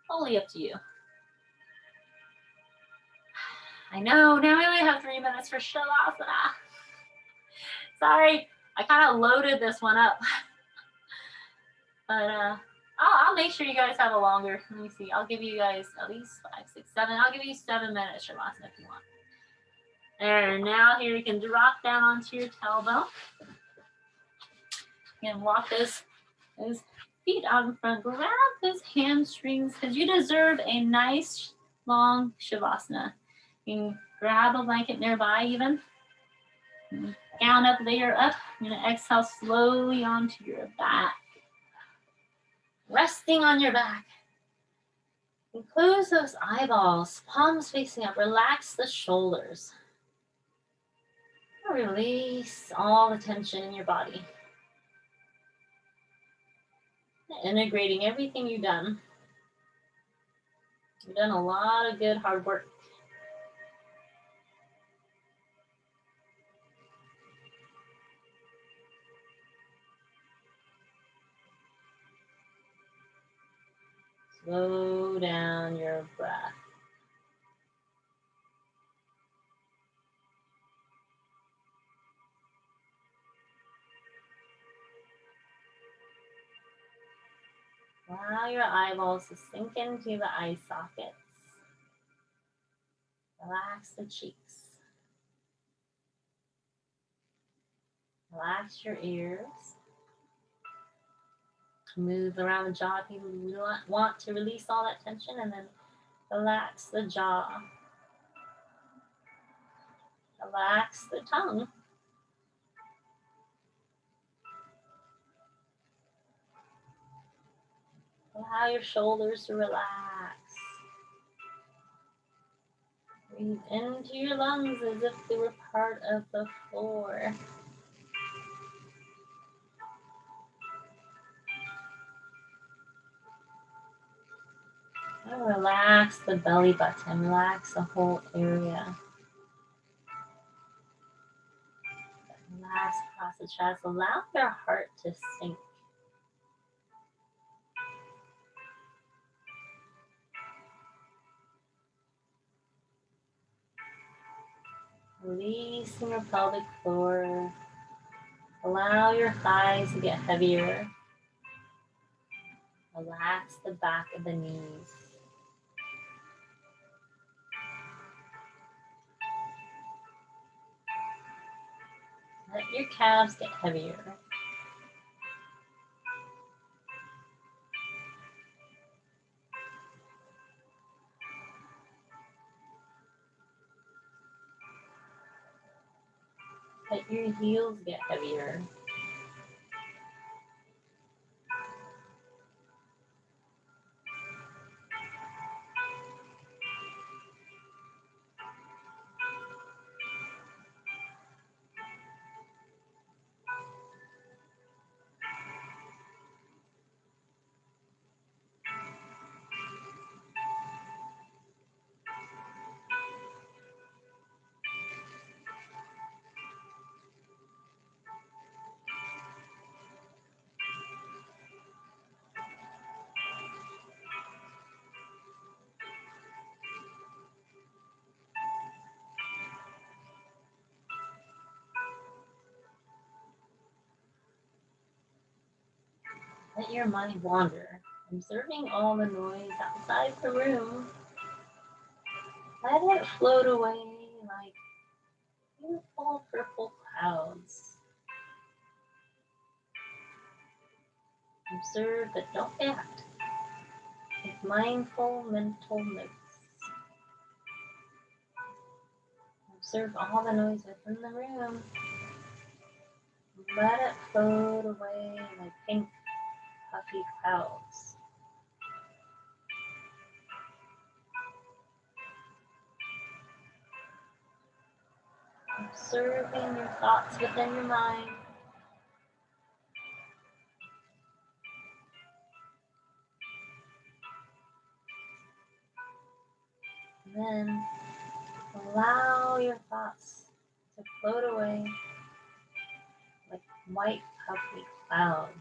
Totally up to you. I know, now we only have 3 minutes for Shavasana. Sorry, I kind of loaded this one up. But I'll make sure you guys have a longer, let me see, I'll give you guys at least 5, 6, 7, I'll give you 7 minutes Shavasana if you want. There, now here you can drop down onto your tailbone. You can walk those feet out in front, grab those hamstrings, because you deserve a nice long Shavasana. You can grab a blanket nearby even. Down up, layer up. You're going to exhale slowly onto your back. Resting on your back. And close those eyeballs, palms facing up. Relax the shoulders. Release all the tension in your body. Integrating everything you've done. You've done a lot of good hard work. Slow down your breath. Allow your eyeballs to sink into the eye sockets. Relax the cheeks. Relax your ears. Move around the jaw if you want to release all that tension, and then relax the jaw. Relax the tongue. Allow your shoulders to relax. Breathe into your lungs as if they were part of the floor. Now relax the belly button, relax the whole area. Relax across the chest, allow your heart to sink. Releasing your pelvic floor. Allow your thighs to get heavier. Relax the back of the knees. Let your calves get heavier. Let your heels get heavier. Let your mind wander, observing all the noise outside the room. Let it float away like beautiful purple clouds. Observe but don't act. Take mindful mental notes. Observe all the noise within the room. Let it float away like pink, puffy clouds. Observing your thoughts within your mind. And then allow your thoughts to float away like white, puffy clouds.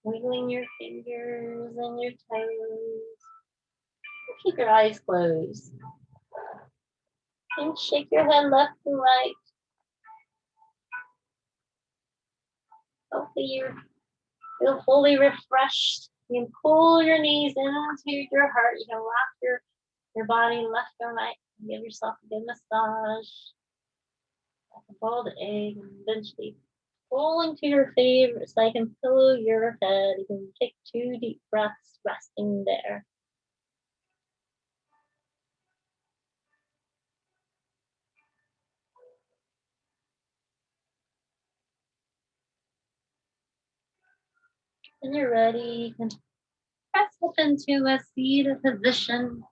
Wiggling your fingers and your toes. Keep your eyes closed. And shake your head left and right. Hopefully you feel fully refreshed. You can pull your knees into your heart. You can rock your body left and right. Give yourself a good massage. Like a boiled egg, and eventually pull into your favorite so you can pillow your head. You can take 2 deep breaths resting there. When you're ready, you can press up into a seated position.